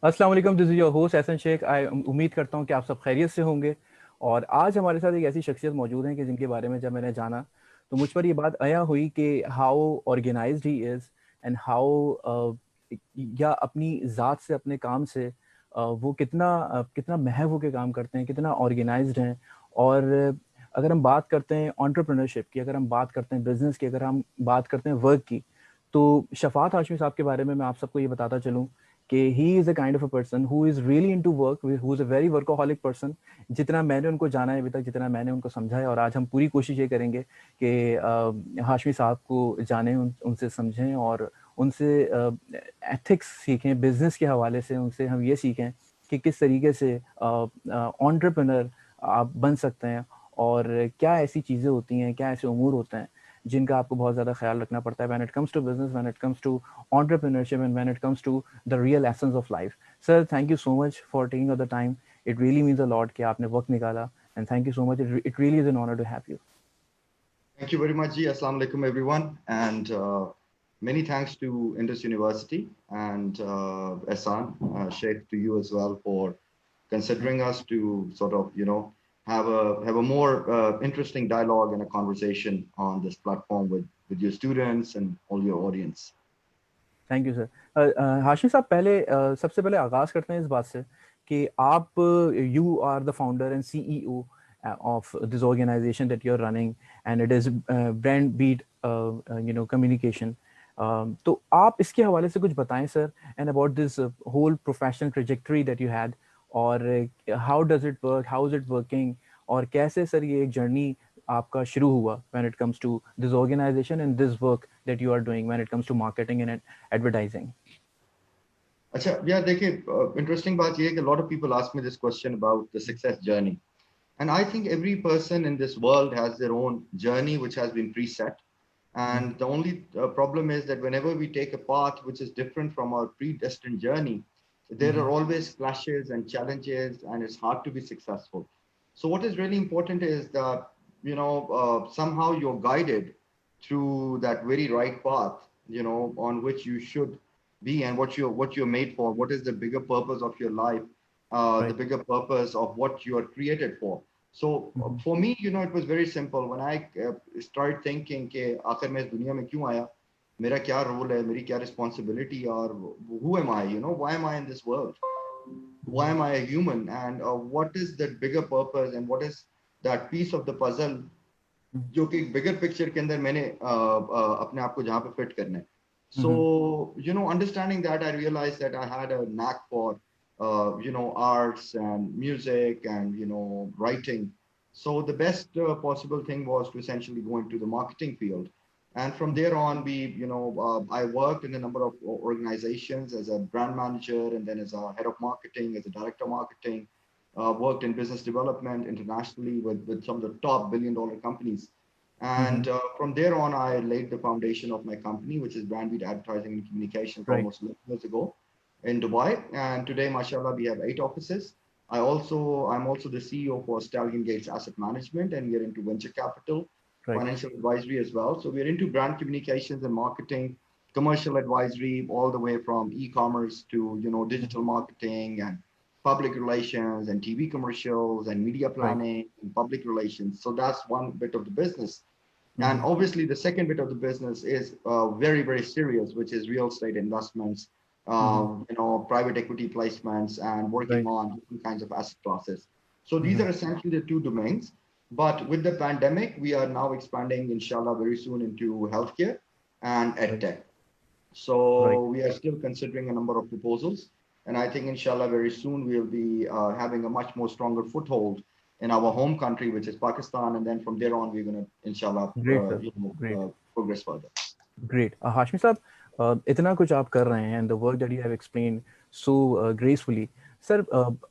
अस्सलाम वालेकुम, this is your host Ehsan Sheikh. I उम्मीद करता हूँ कि आप सब खैरियत से होंगे। और आज हमारे साथ एक ऐसी शख्सियत मौजूद हैं कि जिनके बारे में जब मैंने जाना तो मुझ पर ये बात आया हुई कि how organized he is and how या अपनी ज़ात से अपने काम से वो कितना महव होकर काम करते हैं, कितना ऑर्गेनाइज्ड हैं। और अगर हम बात करते हैं एंटरप्रेन्योरशिप की, अगर हम बात करते हैं बिजनेस की, अगर हम बात करते हैं वर्क की, तो शफात हाशमी साहब के बारे में मैं आप सबको ये बताता चलूँ कि he is a kind of a person who is really into work, who is a very workaholic person. जितना मैंने उनको जाना है अभी तक, जितना मैंने उनको समझा है, और आज हम पूरी कोशिश ये करेंगे कि हाशमी साहब को जानें, उनसे समझें और उनसे एथिक्स सीखें। बिजनेस के हवाले से उनसे हम ये सीखें कि किस तरीके से एंटरप्रेन्योर आप बन सकते हैं, और क्या ऐसी चीज़ें होती हैं, क्या ऐसे उमूर होते हैं जिनका आपको बहुत ज़्यादा ख्याल रखना पड़ता है when it comes to business, when it comes to entrepreneurship, and when it comes to the real essence of life. Sir, thank you so much for taking out the time. It really means a lot कि आपने वक्त निकाला, and thank you so much. It really is an honor to have you. Thank you very much, Ji. Assalamu alaikum, everyone. And many thanks to Indus University and Ehsan, Sheikh, to you as well for considering us to sort of, have a more interesting dialogue and a conversation on this platform with your students and all your audience. Thank you sir. Hashim साहब, पहले सबसे पहले आगाज़ करते हैं इस बात से कि आप you are the founder and CEO of this organization that you're running, and it is brand beat communication. तो आप इसके हवाले से कुछ बताएं sir, and about this whole professional trajectory that you had, और how does it work, how is it working, और कैसे सर ये एक जर्नी आपका शुरू हुआ when it comes to this organization and this work that you are doing when it comes to marketing and advertising. Acha, yeah, interesting बात ये है कि a lot of people ask me this question about the success journey. And I think every person in this world has their own journey which has been preset. And the only problem is that whenever we take a path which is different from our predestined journey, there are always clashes and challenges, and it's hard to be successful. So, what is really important is that, somehow you're guided through that very right path, on which you should be and what you're made for. What is the bigger purpose of your life? The Right. bigger purpose of what you are created for. So for me, it was very simple. When I started thinking कि आखिर मैं इस दुनिया में क्यों आया, मेरा क्या रोल है, मेरी क्या रिस्पॉन्सिबिलिटी, और who am I, why am I in this world, why am I a human, and what is that bigger purpose, and what is that piece of the puzzle जो कि बिगर पिक्चर के अंदर मैंने अपने आप को जहाँ पे फिट करना है. So, understanding that, I realized that I had a knack for, arts and music and, writing. So the best possible thing was to essentially go into the marketing field. And from there on, I worked in a number of organizations as a brand manager, and then as a head of marketing, as a director of marketing, worked in business development internationally with some of the top billion-dollar companies. And from there on, I laid the foundation of my company, which is Brandweed Advertising and Communications, Right. almost 11 years ago in Dubai. And today, mashallah, we have 8 offices. I'm also the CEO for Stallion Gates Asset Management, and we are into venture capital, Right. financial advisory as well. So we're into brand communications and marketing, commercial advisory, all the way from e-commerce to, digital marketing and public relations and TV commercials and media Right. planning and public relations. So that's one bit of the business. And Mm-hmm. obviously, the second bit of the business is very, very serious, which is real estate investments, Mm-hmm. private equity placements, and working Right. on different kinds of asset classes. So these Mm-hmm. are essentially the two domains. But with the pandemic, we are now expanding, inshallah, very soon into healthcare and Right. edtech. Right. So we are still considering a number of proposals. And I think, inshallah, very soon we'll be having a much more stronger foothold in our home country, which is Pakistan. And then from there on, we're going to, inshallah, Great sir. Great. progress further. Great. Hashmi साहब, इतना कुछ आप कर रहे हैं, and the work that you have explained so gracefully. Sir,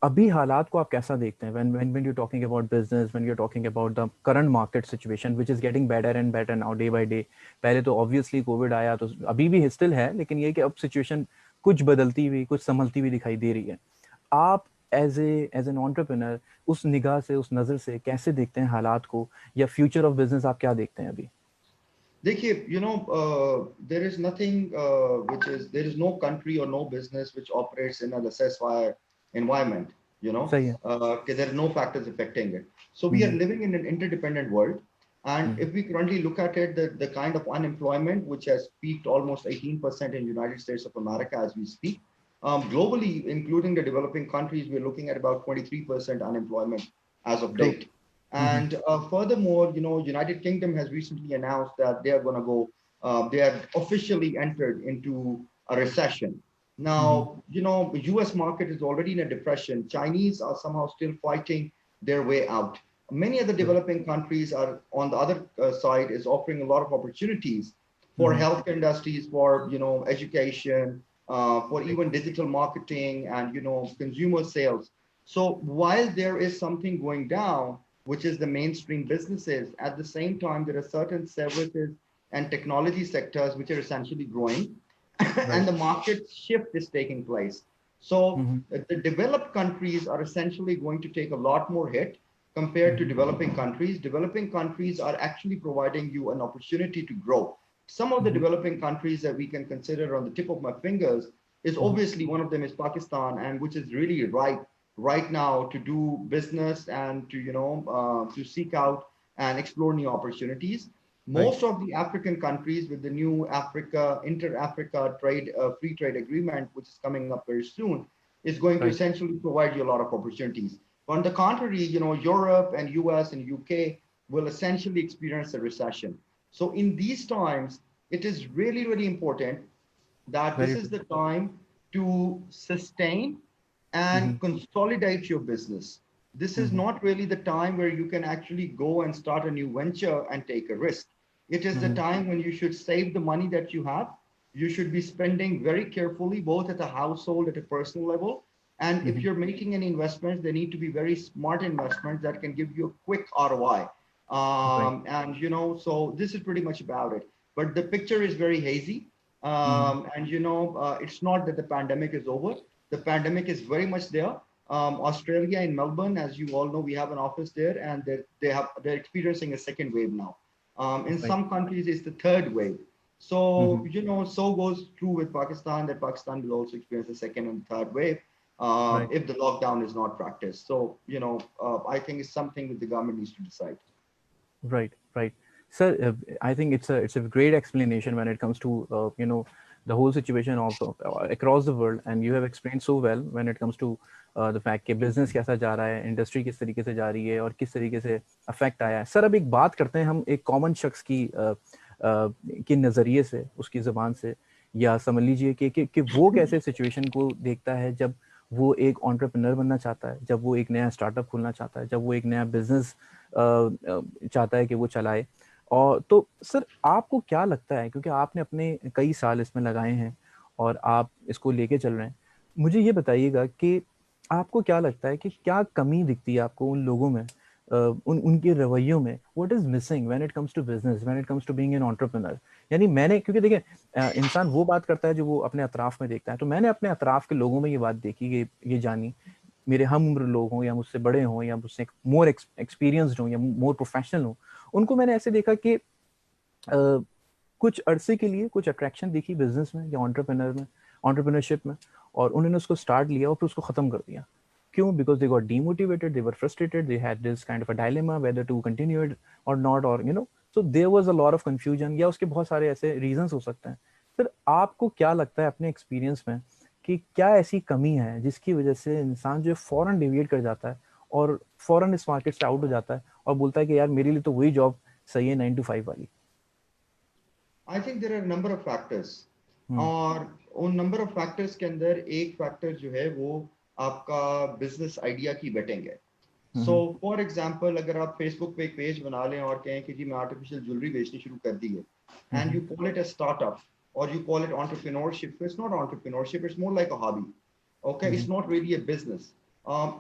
अभी हालात को आप कैसा देखते हैं when you're talking about business, when you're talking about the current market situation which is getting better and better now day by day. पहले तो obviously Covid आया, तो अभी भी still है, लेकिन ये कि अब सिचुएशन कुछ बदलती हुई, कुछ संभलती हुई दिखाई दे रही है. आप एज एन एंटरप्रेन्योर उस निगाह से, उस नज़र से कैसे देखते हैं हालात को, या फ्यूचर ऑफ बिजनेस आप क्या देखते हैं अभी? देखिए, there is nothing there is no country or no business which operates in a laissez-faire environment. सही है. 'Cause there are no factors affecting it. So we are hmm. living in an interdependent world, and hmm. if we currently look at it, the kind of unemployment which has peaked almost 18% in United States of America as we speak, globally, including the developing countries, we're looking at about 23% unemployment as of True. date. Hmm. And furthermore, United Kingdom has recently announced that they are going to go, they have officially entered into a recession. Hmm. Now, the US market is already in a depression. Chinese are somehow still fighting their way out. Many other Right. developing countries are on the other side is offering a lot of opportunities for hmm. healthcare industries, for, education, for Right. even digital marketing and, consumer sales. So while there is something going down, which is the mainstream businesses. At the same time, there are certain services and technology sectors which are essentially growing, and Right. the market shift is taking place. So hmm. the developed countries are essentially going to take a lot more hit compared to hmm. developing countries. Developing countries are actually providing you an opportunity to grow. Some of the hmm. developing countries that we can consider on the tip of my fingers is hmm. obviously one of them is Pakistan, and which is really right now to do business and to to seek out and explore new opportunities. Right. Most of the African countries with the new inter-Africa trade free trade agreement, which is coming up very soon, is going to Right. essentially provide you a lot of opportunities. On the contrary, Europe and US and UK will essentially experience a recession. So in these times, it is really, really important that this Very is true. the time to sustain hmm. and consolidate your business. This is hmm. not really the time where you can actually go and start a new venture and take a risk. It is the hmm. time when you should save the money that you have. You should be spending very carefully, both at a household, at a personal level. And if hmm. you're making any investments, they need to be very smart investments that can give you a quick ROI. Right. And so this is pretty much about it. But the picture is very hazy. Hmm. And it's not that the pandemic is over. The pandemic is very much there. Australia in Melbourne, as you all know, we have an office there, and they're experiencing a second wave now. In Right. some countries, it's the third wave. So hmm. so goes true with Pakistan, that Pakistan will also experience the second and third wave Right. if the lockdown is not practiced. So I think it's something that the government needs to decide. Right, right. Sir, I think it's a great explanation when it comes to the whole situation of across the world, and you have explained so well when it comes to the fact कि business कैसा जा रहा है, industry किस तरीके से जा रही है और किस तरीके से affect आया है. सर, अब एक बात करते हैं हम एक common शख्स की के नज़रिए से, उसकी ज़बान से, या समझ लीजिए कि वो कैसे सिचुएशन को देखता है जब वो एक एंटरप्रेन्योर बनना चाहता है, जब वो एक नया स्टार्टअप खोलना चाहता है, जब वो एक नया बिजनेस चाहता है कि वो चलाए. और तो सर, आपको क्या लगता है, क्योंकि आपने अपने कई साल इसमें लगाए हैं और आप इसको लेके चल रहे हैं, मुझे ये बताइएगा कि आपको क्या लगता है कि क्या कमी दिखती है आपको उन लोगों में, उनके रवैयों में, what is missing when it comes to business, when it comes to being an entrepreneur. यानी मैंने, क्योंकि देखिए इंसान वो बात करता है जो वो अपने अतराफ में देखता है, तो मैंने अपने अतराफ के लोगों में ये बात देखी, ये जानी, मेरे हम उम्र लोग हों या मुझसे बड़े हों या मुझसे मोर एक्सपीरियंस्ड हों या मोर प्रोफेशनल हों, उनको मैंने ऐसे देखा कि कुछ अरसे के लिए कुछ अट्रैक्शन दिखी बिजनेस में या एंटरप्रेन्योरशिप में, और उन्होंने उसको स्टार्ट लिया और फिर उसको ख़त्म कर दिया. क्यों? Because they got demotivated, they were frustrated, they had this kind of a dilemma whether to continue it or not, और so there was a lot of confusion, या उसके बहुत सारे ऐसे रीजंस हो सकते हैं. सर, आपको क्या लगता है अपने एक्सपीरियंस में कि क्या ऐसी कमी है जिसकी वजह से इंसान जो है फौरन डिविएट कर जाता है और फौरन इस मार्केट से आउट हो जाता है और बोलता है कि यार मेरे लिए तो वही जॉब सही है 9 to 5 वाली. I think there are a number of factors. हम्म. और उन नंबर ऑफ फैक्टर्स के अंदर एक फैक्टर जो है वो आपका बिजनेस आइडिया की बेटिंग है. सो हम्म. फॉर एग्जांपल, अगर आप फेसबुक पे एक पेज बना लें और कहें कि जी मैं आर्टिफिशियल ज्वेलरी बेचनी शुरू कर दी है, and hmm. You call it a startup और you call it entrepreneurship, so it's not entrepreneurship, it's more like a hobby. Okay, it's hmm. not really a business.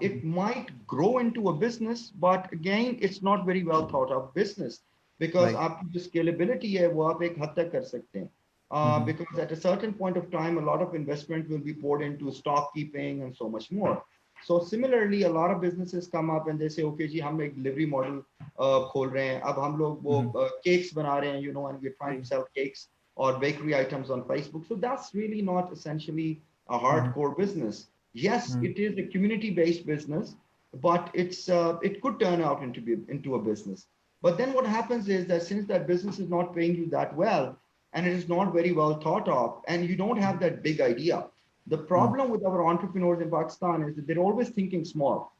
It might grow into a business, but again it's not very well thought of business, because right. आपकी जो scalability है वो आप एक हद तक कर सकते हैं. हम्म. Because at a certain point of time, a lot of investment will be poured into stock keeping and so much more. So similarly, a lot of businesses come up and they say, okay, जी हम एक delivery model खोल रहे हैं. अब हम लोग वो cakes बना रहे हैं, you know, and we're trying to sell cakes or bakery items on Facebook. So that's really not essentially a hardcore business. Yes, it is a community-based business, but it could turn out into a business. But then what happens is that since that business is not paying you that well, and it is not very well thought of, and you don't have that big idea. The problem with our entrepreneurs in Pakistan is that they're always thinking small.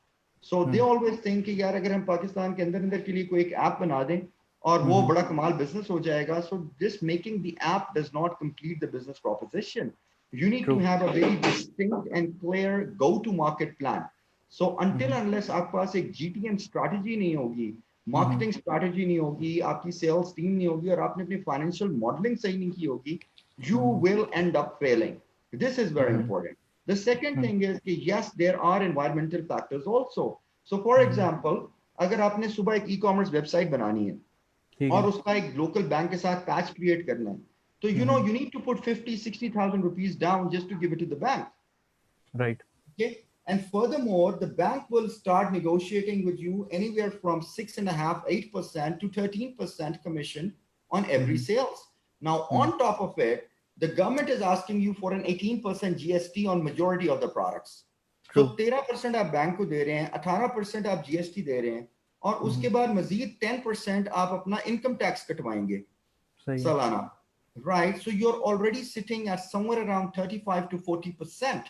So they always think कि यार अगर हम पाकिस्तान के अंदर के लिए कोई एक ऐप बना दें और वो बड़ा कमाल business हो जाएगा. So just making the app does not complete the business proposition. You need to have a very distinct and clear go-to-market plan. So until unless आपके पास एक GTM strategy नहीं होगी, marketing strategy नहीं होगी, आपकी sales team नहीं होगी और आपने अपनी financial modeling सही नहीं की होगी, you will end up failing. This is very important. The second thing is कि yes, there are environmental factors also. So for example, अगर आपने सुबह एक e-commerce website बनानी है और उसका एक local bank के साथ patch create करना है, तो you know you need to put 50,000-60,000 rupees down just to give it to the bank. Right. Okay. And furthermore, the bank will start negotiating with you anywhere from 6.5-8% to 13% commission on every sales. Now, on top of it, the government is asking you for an 18% GST on majority of the products. So 13% आप bank को दे रहे हैं, 18% आप GST दे रहे हैं, और उसके बाद मजीद 10% आप अपना income tax कटवाएंगे सालाना. Right? So you're already sitting at somewhere around 35 to 40%.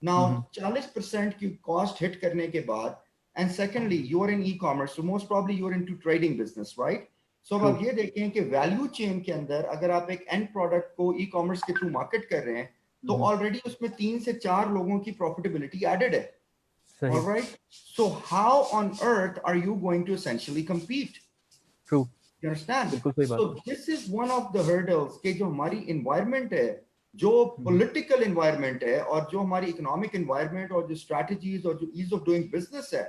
Now, 40% की cost hit करने के बाद, and secondly, you're in e-commerce, so most probably you're into trading business, right? So अब आप ये देखें कि value chain के अंदर अगर आप एक end product को e-commerce के through market कर रहे हैं, तो already उसमें 3 से 4 लोगों की profitability added है. All right? So how on earth are you going to essentially compete? True. You understand? So this is one of the hurdles कि जो हमारी environment है, जो political environment है और जो हमारी economic environment और जो strategies और जो ease of doing business है,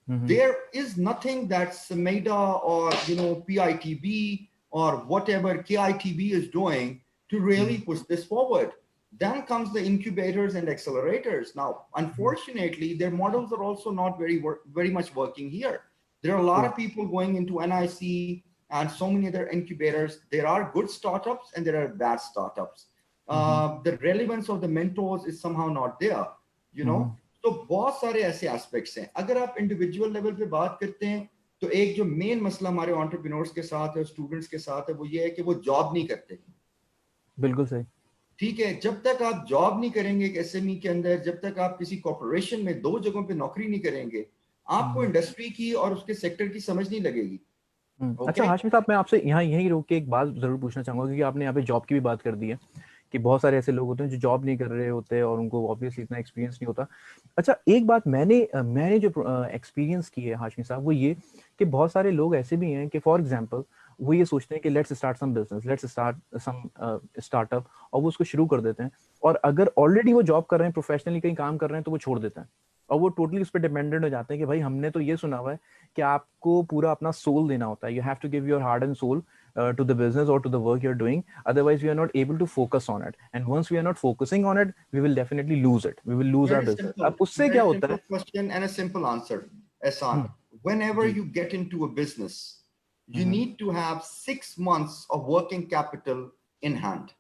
there is nothing that SMEDA or you know PITB or whatever KITB is doing to really push this forward. Then comes the incubators and accelerators. Now, unfortunately, their models are also not very much working here. There are a lot of people going into NIC and so many other incubators. There are good startups and there are bad startups. The relevance of the mentors is somehow not there, you know. तो बहुत सारे ऐसे aspects हैं. अगर आप individual level पे बात करते हैं तो एक जो मेन मसला हमारे एंटरप्रेन्योर्स के साथ है, स्टूडेंट्स के साथ है, वो ये है कि वो जॉब नहीं करते. बिल्कुल सही. ठीक है, जब तक आप जॉब नहीं करेंगे एक एसएमई के अंदर, जब तक आप किसी कॉर्पोरेशन में 2 जगहों पे नौकरी नहीं करेंगे, आपको इंडस्ट्री की और उसके सेक्टर की समझ नहीं लगेगी. अच्छा हाशमी साहब, मैं आपसे यहाँ यहीं रोक के एक बात जरूर पूछना चाहूंगा, क्योंकि आपने यहाँ पे जॉब की भी बात कर दी है कि बहुत सारे ऐसे लोग होते हैं जो जॉब नहीं कर रहे होते हैं और उनको ऑब्वियसली इतना एक्सपीरियंस नहीं होता. अच्छा, एक बात मैंने जो एक्सपीरियंस की है हाशमी साहब, वो ये कि बहुत सारे लोग ऐसे भी हैं कि फॉर एग्जांपल वो ये सोचते हैं कि let's start some business, let's start some startup, और वो उसको शुरू कर देते हैं, और अगर ऑलरेडी वो जॉब कर रहे हैं, प्रोफेशनली कहीं काम कर रहे हैं, तो वो छोड़ देते हैं और वो टोटली उस पर डिपेंडेंट हो जाते हैं कि भाई हमने तो ये सुना हुआ है कि आपको पूरा अपना सोल देना होता है. You have to give your heart and soul to the business or to the work you're doing, otherwise we are not able to focus on it, and once we are not focusing on it, we will definitely lose it, we will lose our business. अब उससे क्या होता है? Question and a simple answer, Ehsan. Whenever you get into a business, you need to have 6 months of working capital in hand.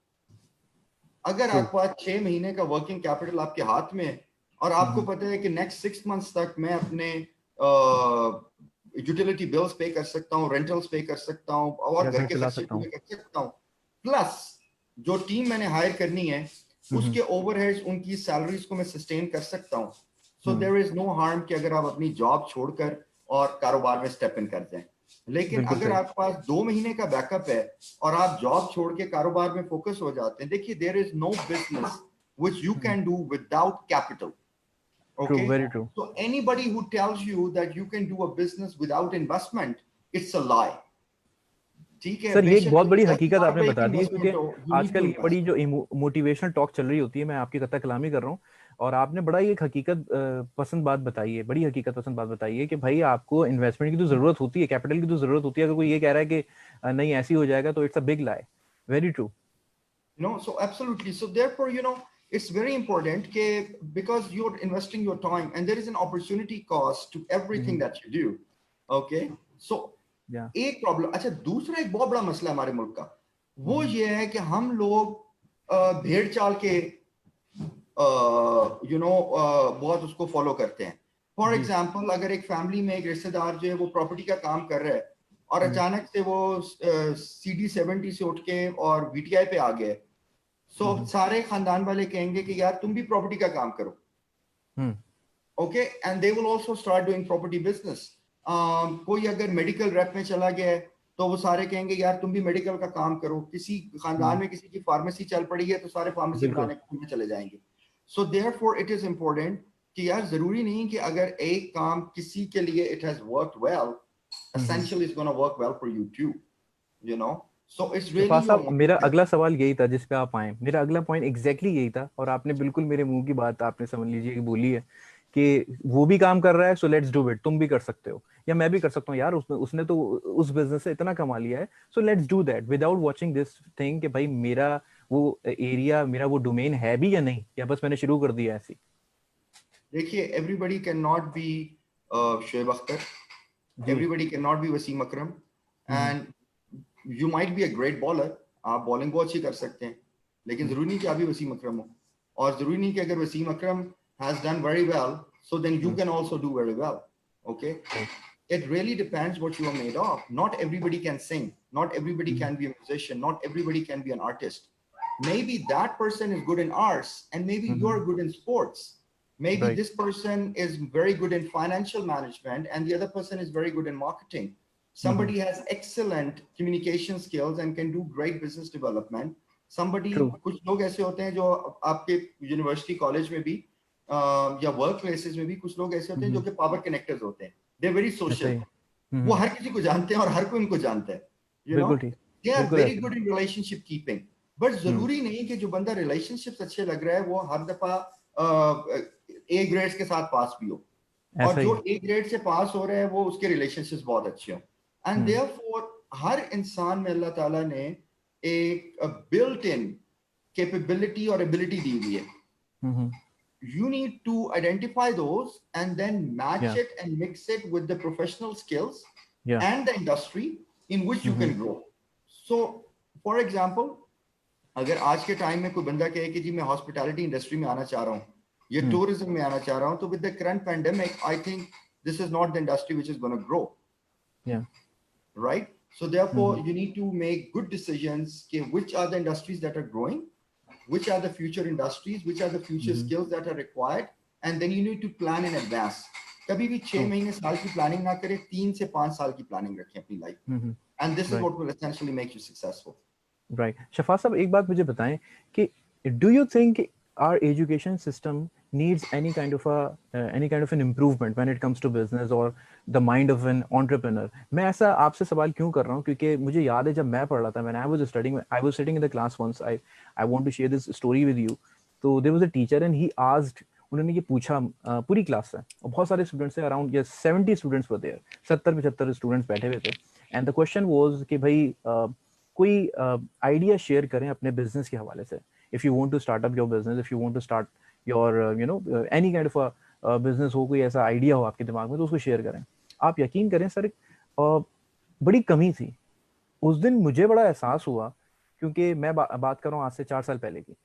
अगर आपके पास 6 महीने का working capital आपके हाथ में है और आपको पता है कि नेक्स्ट 6 मंथ्स तक मैं अपने यूटिलिटी बिल्स पे कर सकता हूँ, रेंटल्स पे कर सकता हूँ और घर के खर्चे पूरे कर सकता हूँ, प्लस जो टीम मैंने हायर करनी है उसके ओवरहेड्स, उनकी सैलरीज को मैं सस्टेन कर सकता हूँ. So there is no harm कि अगर आप अपनी जॉब छोड़कर और कारोबार में स्टेप इन करते हैं. लेकिन अगर आपके पास 2 महीने का बैकअप है और आप जॉब छोड़ के कारोबार में फोकस हो जाते हैं, देखिए there is no business which you can do without capital. Okay, true, very true. So anybody who tells you that you can do a business without investment, it's a lie. ठीक है sir, ये एक बहुत बड़ी हकीकत आपने बता दी है, क्योंकि आजकल ये बड़ी जो मोटिवेशनल टॉक चल रही होती है, मैं आपकी कथा कलामी कर रहा हूँ, और आपने बड़ा ही एक हकीकत पसंद बात बताई है, बड़ी हकीकत पसंद बात बताई है कि भाई आपको इन्वेस्टमेंट की तो जरूरत होती है, कैपिटल की तो जरूरत होती है. अगर कोई ये कह रहा है कि नहीं ऐसे ही हो जाएगा, तो it's a big lie. Very true. So absolutely. So therefore, it's very important because you're investing your time and there is an opportunity cost to everything that you do. Okay, so Yeah. एक problem, अच्छा दूसरा एक बहुत बड़ा मसला हमारे मुल्क का वो ये है कि हम लोग भेड़ चाल के बहुत उसको फॉलो करते हैं. फॉर एग्जाम्पल, अगर एक फैमिली में एक रिश्तेदार जो है वो प्रॉपर्टी का काम कर रहा है और अचानक से वो CD70 से उठ के और VTI पे आ गए, सो सारे खानदान वाले कहेंगे कि यार तुम भी प्रॉपर्टी का काम करो. Okay, and they will also start doing property business. कोई अगर मेडिकल रैप में चला गया है तो वो सारे कहेंगे यार तुम भी मेडिकल का काम करो. किसी खानदान में किसी की फार्मेसी चल पड़ी है तो सारे फार्मेसी बनाने में चले जाएंगे. So therefore it is important कि यार जरूरी नहीं कि अगर एक काम किसी के लिए it has worked well, essentially it's going to work well for you too, you know. So it's really साहब मेरा अगला सवाल यही था जिस पे आप आए. मेरा अगला पॉइंट एग्जैक्टली यही था और आपने बिल्कुल मेरे मुंह की बात आपने समझ लीजिए कि बोली है कि वो भी काम कर रहा है, सो लेट्स डू इट. तुम भी कर सकते हो या मैं भी कर सकता हूँ यार, उसने तो उस बिजनेस से इतना कमा लिया है, so let's do that without watching this thing कि भाई मेरा वो एरिया, मेरा वो डोमेन है भी या नहीं, या बस मैंने शुरू कर दिया ऐसे. देखिए, everybody can not be Shoaib Akhtar, everybody cannot be Wasim Akram, and you might be a great bowler. आप बॉलिंग बहुत अच्छी कर सकते हैं, लेकिन जरूरी नहीं कि आप भी वसीम अकरम हो. और जरूरी नहीं कि अगर वसीम अकरम has done very well, so then you can also do very well. Okay, it really depends what you are made of. Not everybody can sing, not everybody can be a musician, not everybody can be an artist. Maybe that person is good in arts and maybe you're good in sports. Maybe this person is very good in financial management and the other person is very good in marketing. Somebody has excellent communication skills and can do great business development. Somebody, कुछ लोग ऐसे होते हैं जो आपके university college में भी या वर्क प्लेसेस में भी कुछ लोग ऐसे होते हैं जो कि पावर कनेक्टर्स होते हैं. They're very social. वो हर किसी को जानते हैं और हर कोई उनको जानता है. You know, they are very good in relationship keeping. But जरूरी नहीं कि जो बंदा relationships अच्छे लग रहा है वो हर दफा A ग्रेड्स के साथ पास भी हो, और जो A ग्रेड से पास हो रहा है वो उसके रिलेशनशिप्स बहुत अच्छे हो. एंड देयरफॉर हर इंसान में अल्लाह ताला ने एक बिल्ट इन कैपेबिलिटी और एबिलिटी दी हुई है. You need to identify those and then match it and mix it with the professional skills and the industry in which you can grow. So, for example, अगर आज के time में कोई बंदा कहे कि जी मैं हॉस्पिटैलिटी इंडस्ट्री में आना चाह रहा हूँ, ये टूरिज्म में आना चाह रहा हूँ, तो with the current pandemic I think this is not the industry which is gonna grow. Right? So therefore you need to make good decisions कि which are the industries that are growing, which are the future industries, which are the future skills that are required, and then you need to plan in advance. कभी भी 6 महीने साल की planning ना करें, 3 से 5 साल की प्लानिंग रखें अपनी लाइफ में. And this is what will essentially make you successful. Right. Shafat साहब एक बात मुझे बताएं कि do you think our education system needs any kind of an improvement when it comes to business or the mind of an entrepreneur? मैं ऐसा आपसे सवाल क्यों कर रहा हूँ क्योंकि मुझे याद है जब मैं पढ़ रहा था, when I was sitting in the class once, I want to share this story with you. तो there was a teacher and he asked, उन्होंने ये पूछा पूरी क्लास से, और बहुत सारे स्टूडेंट्स थे, around 70 students were there, 70-75 students बैठे हुए थे. एंड द क्वेश्चन वाज कि भाई कोई आइडिया शेयर करें अपने बिजनेस के हवाले से. If you want to start up your business, if you want to start your any kind of a business हो, कोई ऐसा आइडिया हो आपके दिमाग में तो उसको शेयर करें. आप यकीन करें सर, बड़ी कमी थी. उस दिन मुझे बड़ा एहसास हुआ, क्योंकि मैं बात कर रहा हूँ आज से 4 साल पहले की,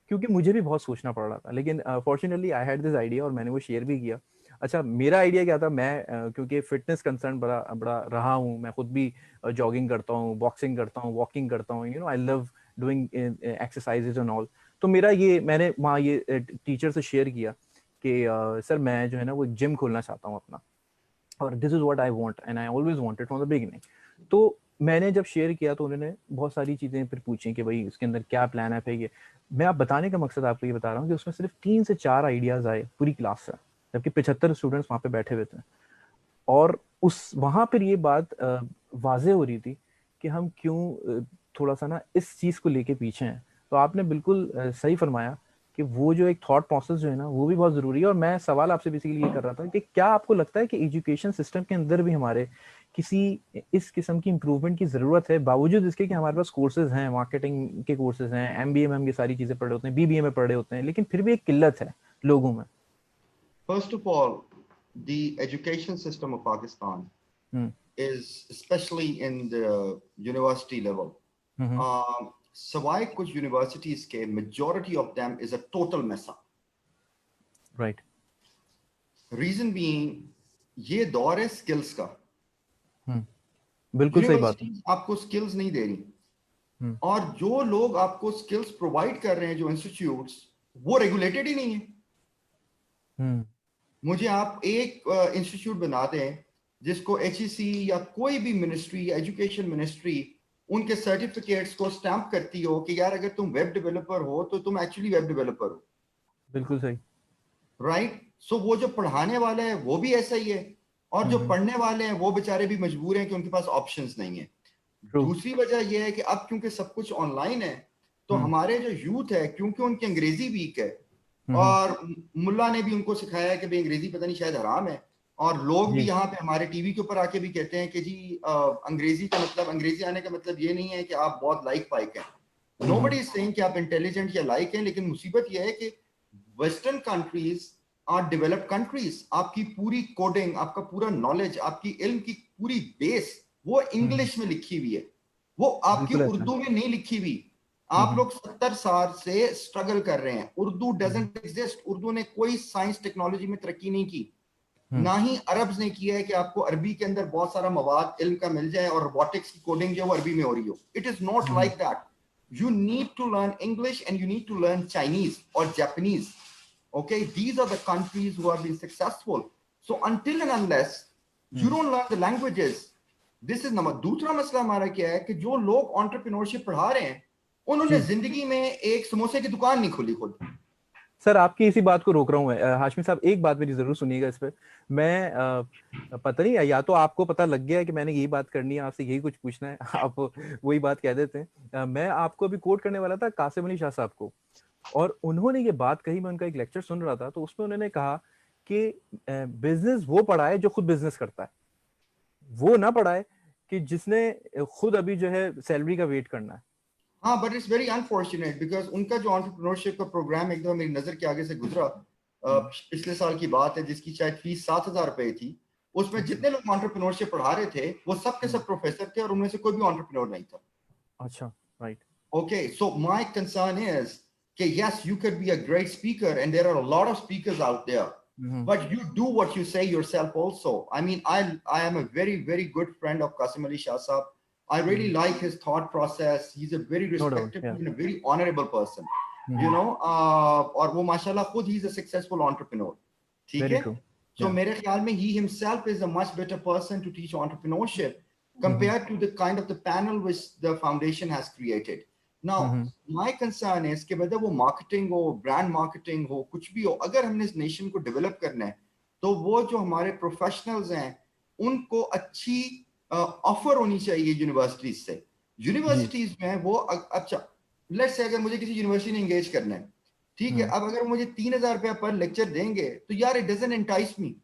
क्योंकि मुझे भी बहुत सोचना पड़ रहा था. लेकिन fortunately I had this idea और मैंने वो शेयर भी किया. अच्छा, मेरा आइडिया क्या था, मैं क्योंकि फिटनेस कंसर्न बड़ा रहा हूँ, मैं खुद भी जॉगिंग करता हूँ, बॉक्सिंग करता हूँ, वॉकिंग करता हूँ, I love doing exercises and all. तो मेरा मैंने वहाँ ये टीचर से शेयर किया कि सर मैं जो है ना वो एक जिम खोलना चाहता हूँ अपना, और this is what I want and I always wanted from the beginning. तो मैंने जब शेयर किया तो उन्होंने बहुत सारी चीज़ें फिर पूछी कि भाई इसके अंदर क्या प्लान है. फिर ये मैं आप बताने का मकसद आपको ये बता रहा हूँ कि उसमें सिर्फ 3 से 4 आइडियाज आए पूरी क्लास से, जबकि 75 स्टूडेंट्स वहाँ पे बैठे हुए थे. और उस वहाँ पर ये बात वाजे हो रही थी कि हम क्यों थोड़ा सा ना इस चीज़ को लेके पीछे हैं. तो आपने बिल्कुल सही फरमाया कि वो जो एक थॉट प्रोसेस जो है ना वो भी बहुत ज़रूरी है. और मैं सवाल आपसे बेसिकली ये कर रहा था कि क्या आपको लगता है कि एजुकेशन सिस्टम के अंदर भी हमारे किसी इस किस्म की इम्प्रूवमेंट की ज़रूरत है, बावजूद इसके कि हमारे पास कोर्सेज हैं, मार्केटिंग के कोर्सेज हैं, एमबीए में हम ये सारी चीज़ें पढ़ रहे होते हैं, बीबीए में पढ़ रहे होते हैं, लेकिन फिर भी एक किल्लत है लोगों में? First of all, the education system of Pakistan hmm is, especially in the university level, हम्म सवाए कुछ यूनिवर्सिटीज के, majority of them is a total mess up. Right Reason being, ये दौर है स्किल्स का. बिल्कुल सही बात है. यूनिवर्सिटीज आपको स्किल्स नहीं दे रही, हम्म और जो लोग आपको स्किल्स प्रोवाइड कर रहे हैं, जो इंस्टीट्यूट्स, वो रेगुलेटेड ही नहीं है. हम्म मुझे आप एक इंस्टीट्यूट बना दें जिसको एचईसी या कोई भी मिनिस्ट्री या एजुकेशन मिनिस्ट्री उनके सर्टिफिकेट्स को स्टैंप करती हो कि यार अगर तुम वेब डेवलपर हो तो तुम एक्चुअली वेब डेवलपर हो. बिल्कुल सही. राइट. सो वो जो पढ़ाने वाला है वो भी ऐसा ही है, और जो पढ़ने वाले हैं वो बेचारे भी मजबूर हैं कि उनके पास ऑप्शंस नहीं है. ट्रू. दूसरी वजह यह है कि अब क्योंकि सब कुछ ऑनलाइन है, तो हमारे जो यूथ है, क्योंकि उनकी अंग्रेजी वीक है, और मुल्ला ने भी उनको सिखाया है कि भाई अंग्रेजी पता नहीं शायद हराम है, और लोग भी जी. यहाँ पे हमारे टीवी के ऊपर आके भी कहते हैं कि जी अंग्रेजी का मतलब, अंग्रेजी आने का मतलब ये नहीं है कि आप बहुत लाइक पाइक हैं. नोबडी इज सेइंग कि आप इंटेलिजेंट या लाइक हैं, लेकिन मुसीबत यह है कि western countries are developed countries. आपकी पूरी कोडिंग, आपका पूरा नॉलेज, आपकी इल्म की पूरी बेस वो इंग्लिश में लिखी हुई है, वो आपकी बिल्कुल ऐसा है. उर्दू में नहीं लिखी हुई. आप लोग 70 साल से स्ट्रगल कर रहे हैं. Urdu doesn't exist. उर्दू ने कोई साइंस टेक्नोलॉजी में तरक्की नहीं की, ना ही अरब्स ने किया है कि आपको अरबी के अंदर बहुत सारा मवाद इल्म का मिल जाए और रोबोटिक्स की कोडिंग जो वो अरबी में हो रही हो. It is not like that. You need to learn English and you need to learn Chinese or Japanese. Okay, these are the countries who have been successful. So until and unless you don't learn the languages, this is number. दूसरा मसला हमारा क्या है कि जो लोग entrepreneurship पढ़ा रहे हैं, उन्होंने जिंदगी में एक समोसे की दुकान नहीं खोली खुद. सर आपकी इसी बात को रोक रहा हूँ मैं. हाशमी साहब एक बात मेरी जरूर सुनिएगा इस पे. मैं पता नहीं, या तो आपको पता लग गया है कि मैंने यही बात करनी है आपसे, यही कुछ पूछना है, आप वही बात कह देते हैं. मैं आपको अभी कोट करने वाला था कासिम अली शाह साहब को, और उन्होंने ये बात कही. मैं उनका एक लेक्चर सुन रहा था, तो उसमें उन्होंने कहा कि बिजनेस वो पढ़ाए जो खुद बिजनेस करता है, वो ना पढ़ाए कि जिसने खुद अभी जो है सैलरी का वेट करना है. हाँ, but it's very unfortunate because उनका जो एंटरप्रेन्योरशिप का प्रोग्राम एकदम मेरी नजर के आगे से गुजरा, पिछले साल की बात है, जिसकी शायद फीस 7,000 रुपए थी. उसमें जितने लोग एंटरप्रेन्योरशिप पढ़ा रहे थे वो सब के सब प्रोफेसर थे, और उनमें से कोई भी एंटरप्रेन्योर नहीं था. अच्छा. Right. Okay, so my concern is that yes, you could be a great speaker, and there are a lot of speakers out there, but you do what you say yourself also. I mean, I am a very good friend of Qasim Ali Shah Sahab. I really like his thought process. He's a very No doubt. respectable Yeah. and a very honorable person. You know, और वो माशाल्लाह खुद he's a successful entrepreneur. ठीक Very है? true. So Yeah. मेरे ख्याल में he himself is a much better person to teach entrepreneurship compared to the kind of the panel which the foundation has created. Now, my concern is कि whether वो marketing हो, brand marketing हो, कुछ भी हो, अगर हमने इस nation को develop करना है, तो वो जो हमारे professionals हैं, उनको अच्छी ऑफर होनी चाहिए यूनिवर्सिटीज से. यूनिवर्सिटीज में वो अच्छा, लेट्स से अगर मुझे किसी यूनिवर्सिटी ने एंगेज करना है, ठीक है, अब अगर मुझे 3,000 रुपया पर लेक्चर देंगे, तो यार it doesn't entice me.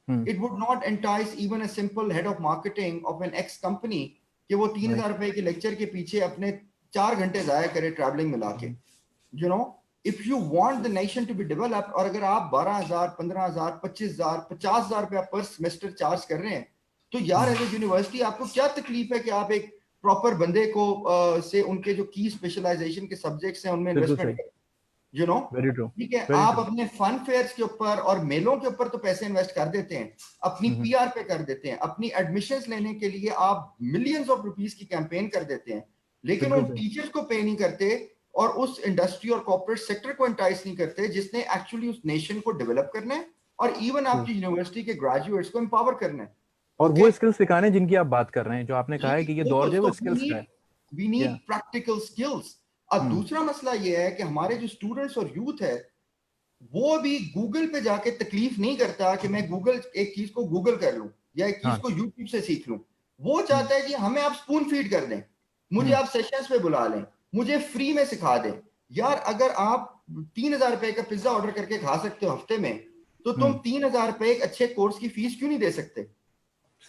It would not entice even a simple head of marketing of an ex company कि वो 3,000 रुपए के लेक्चर के पीछे अपने 4 घंटे जाया करे ट्रैवलिंग मिला के. You know, if you want the nation to be developed, और अगर आप 12,000, 15,000, 25,000, 50,000 रुपया पर सेमेस्टर चार्ज कर रहे हैं, तो यार एज ए यूनिवर्सिटी आपको क्या तकलीफ है कि आप एक प्रॉपर बंदे को से उनके जो की स्पेशलाइजेशन के सब्जेक्ट्स हैं उनमें इन्वेस्टमेंट करें. You know, Very true. ठीक है, Very आप true. अपने फन फेयर्स के ऊपर और मेलों के ऊपर तो पैसे इन्वेस्ट कर देते हैं, अपनी पीआर पे कर देते हैं, अपनी एडमिशंस लेने के लिए आप मिलियंस ऑफ रुपीस की कैंपेन कर देते हैं, लेकिन उन टीचर्स को पे नहीं करते और उस इंडस्ट्री और कॉर्पोरेट सेक्टर को एंटाइस नहीं करते जिसने एक्चुअली उस नेशन को डेवलप करना है और इवन आपकी यूनिवर्सिटी के ग्रेजुएट्स को एम्पावर करना है. और वो स्किल्स सिखाने जिनकी आप बात कर रहे हैं, जो आपने कहा है कि ये दौर जो है वो स्किल्स का है. We need practical skills. अब दूसरा मसला ये है कि हमारे जो स्टूडेंट्स और यूथ है वो भी गूगल पे जाके तकलीफ नहीं करता कि मैं गूगल एक चीज को गूगल कर लूं या एक चीज को यूट्यूब से सीख लूं. वो चाहता है कि हमें आप स्पून फीड कर दें, मुझे आप सेशंस पे बुला लें, मुझे फ्री में सिखा दें. यार अगर आप 3,000 रुपए का पिज्जा ऑर्डर करके खा सकते हो हफ्ते में, तो तुम 3,000 रुपए एक अच्छे कोर्स की फीस क्यों नहीं दे सकते?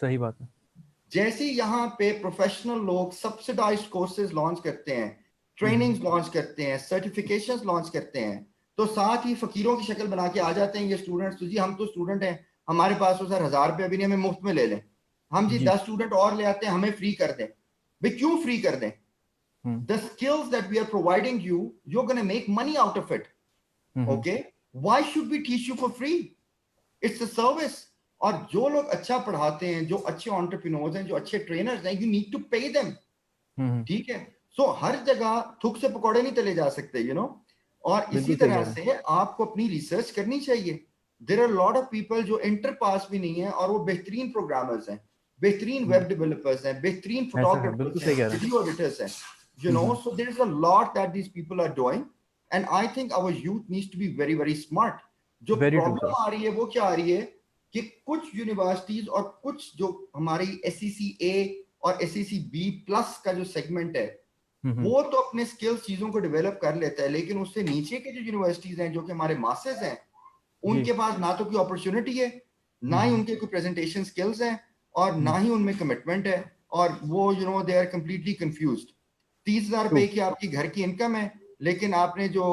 सही बात है. जैसे ही यहाँ पे प्रोफेशनल लोग सब्सिडाइज्ड कोर्सेज लॉन्च करते हैं, ट्रेनिंग्स लॉन्च करते हैं, सर्टिफिकेशंस लॉन्च करते हैं, तो साथ ही फकीरों की शक्ल बना के आ जाते हैं ये स्टूडेंट्स। तो जी हम तो स्टूडेंट हैं, हमारे पास तो सर 1000 रुपये भी नहीं, हमें मुफ्त में ले लें। हम जी जी 10 स्टूडेंट और ले आते हैं, हमें फ्री कर दें। भाई क्यों फ्री कर दें? हम्म The skills that we are providing you, you're going to make money out of it. Hmm Okay, why should we teach you for free? It's a service. और जो लोग अच्छा पढ़ाते हैं, जो अच्छे एंटरप्रेन्योर्स हैं, जो अच्छे ट्रेनर्स हैं, you need to pay them. ठीक है? सो हर जगह थुक से पकौड़े नहीं तले जा सकते, यू नो। और इसी बिल्कुल सही कह तरह रहे हैं। से आपको अपनी रिसर्च करनी चाहिए। There are lot of people जो इंटर पास भी नहीं है और वो बेहतरीन प्रोग्रामर्स हैं, बेहतरीन वेब हम्म, डेवलपर्स हैं, बेहतरीन ऐसा है, बिल्कुल फोटोग्राफर्स हैं, सही कह रहे हैं। वीडियो एडिटर्स हैं, you know. So there is a lot that these people are doing, and I think our youth needs to be very very smart. जो वेरी ट्रू प्रॉब्लम सर। आ रही है वो क्या आ रही है कि कुछ यूनिवर्सिटीज और कुछ जो हमारी SEC A और SEC B प्लस का जो सेगमेंट है, वो तो अपने स्किल्स चीजों को डेवलप कर लेता है, लेकिन उससे नीचे के जो यूनिवर्सिटीज हैं, जो कि हमारे मासेस हैं, जी उनके पास ना तो कोई अपॉर्चुनिटी है, ना ही उनके कोई प्रेजेंटेशन स्किल्स हैं, और ना ही उनमें कमिटमेंट है, और वो you know they are completely confused. 30,000 true. रुपए की आपकी घर की इनकम है, लेकिन आपने जो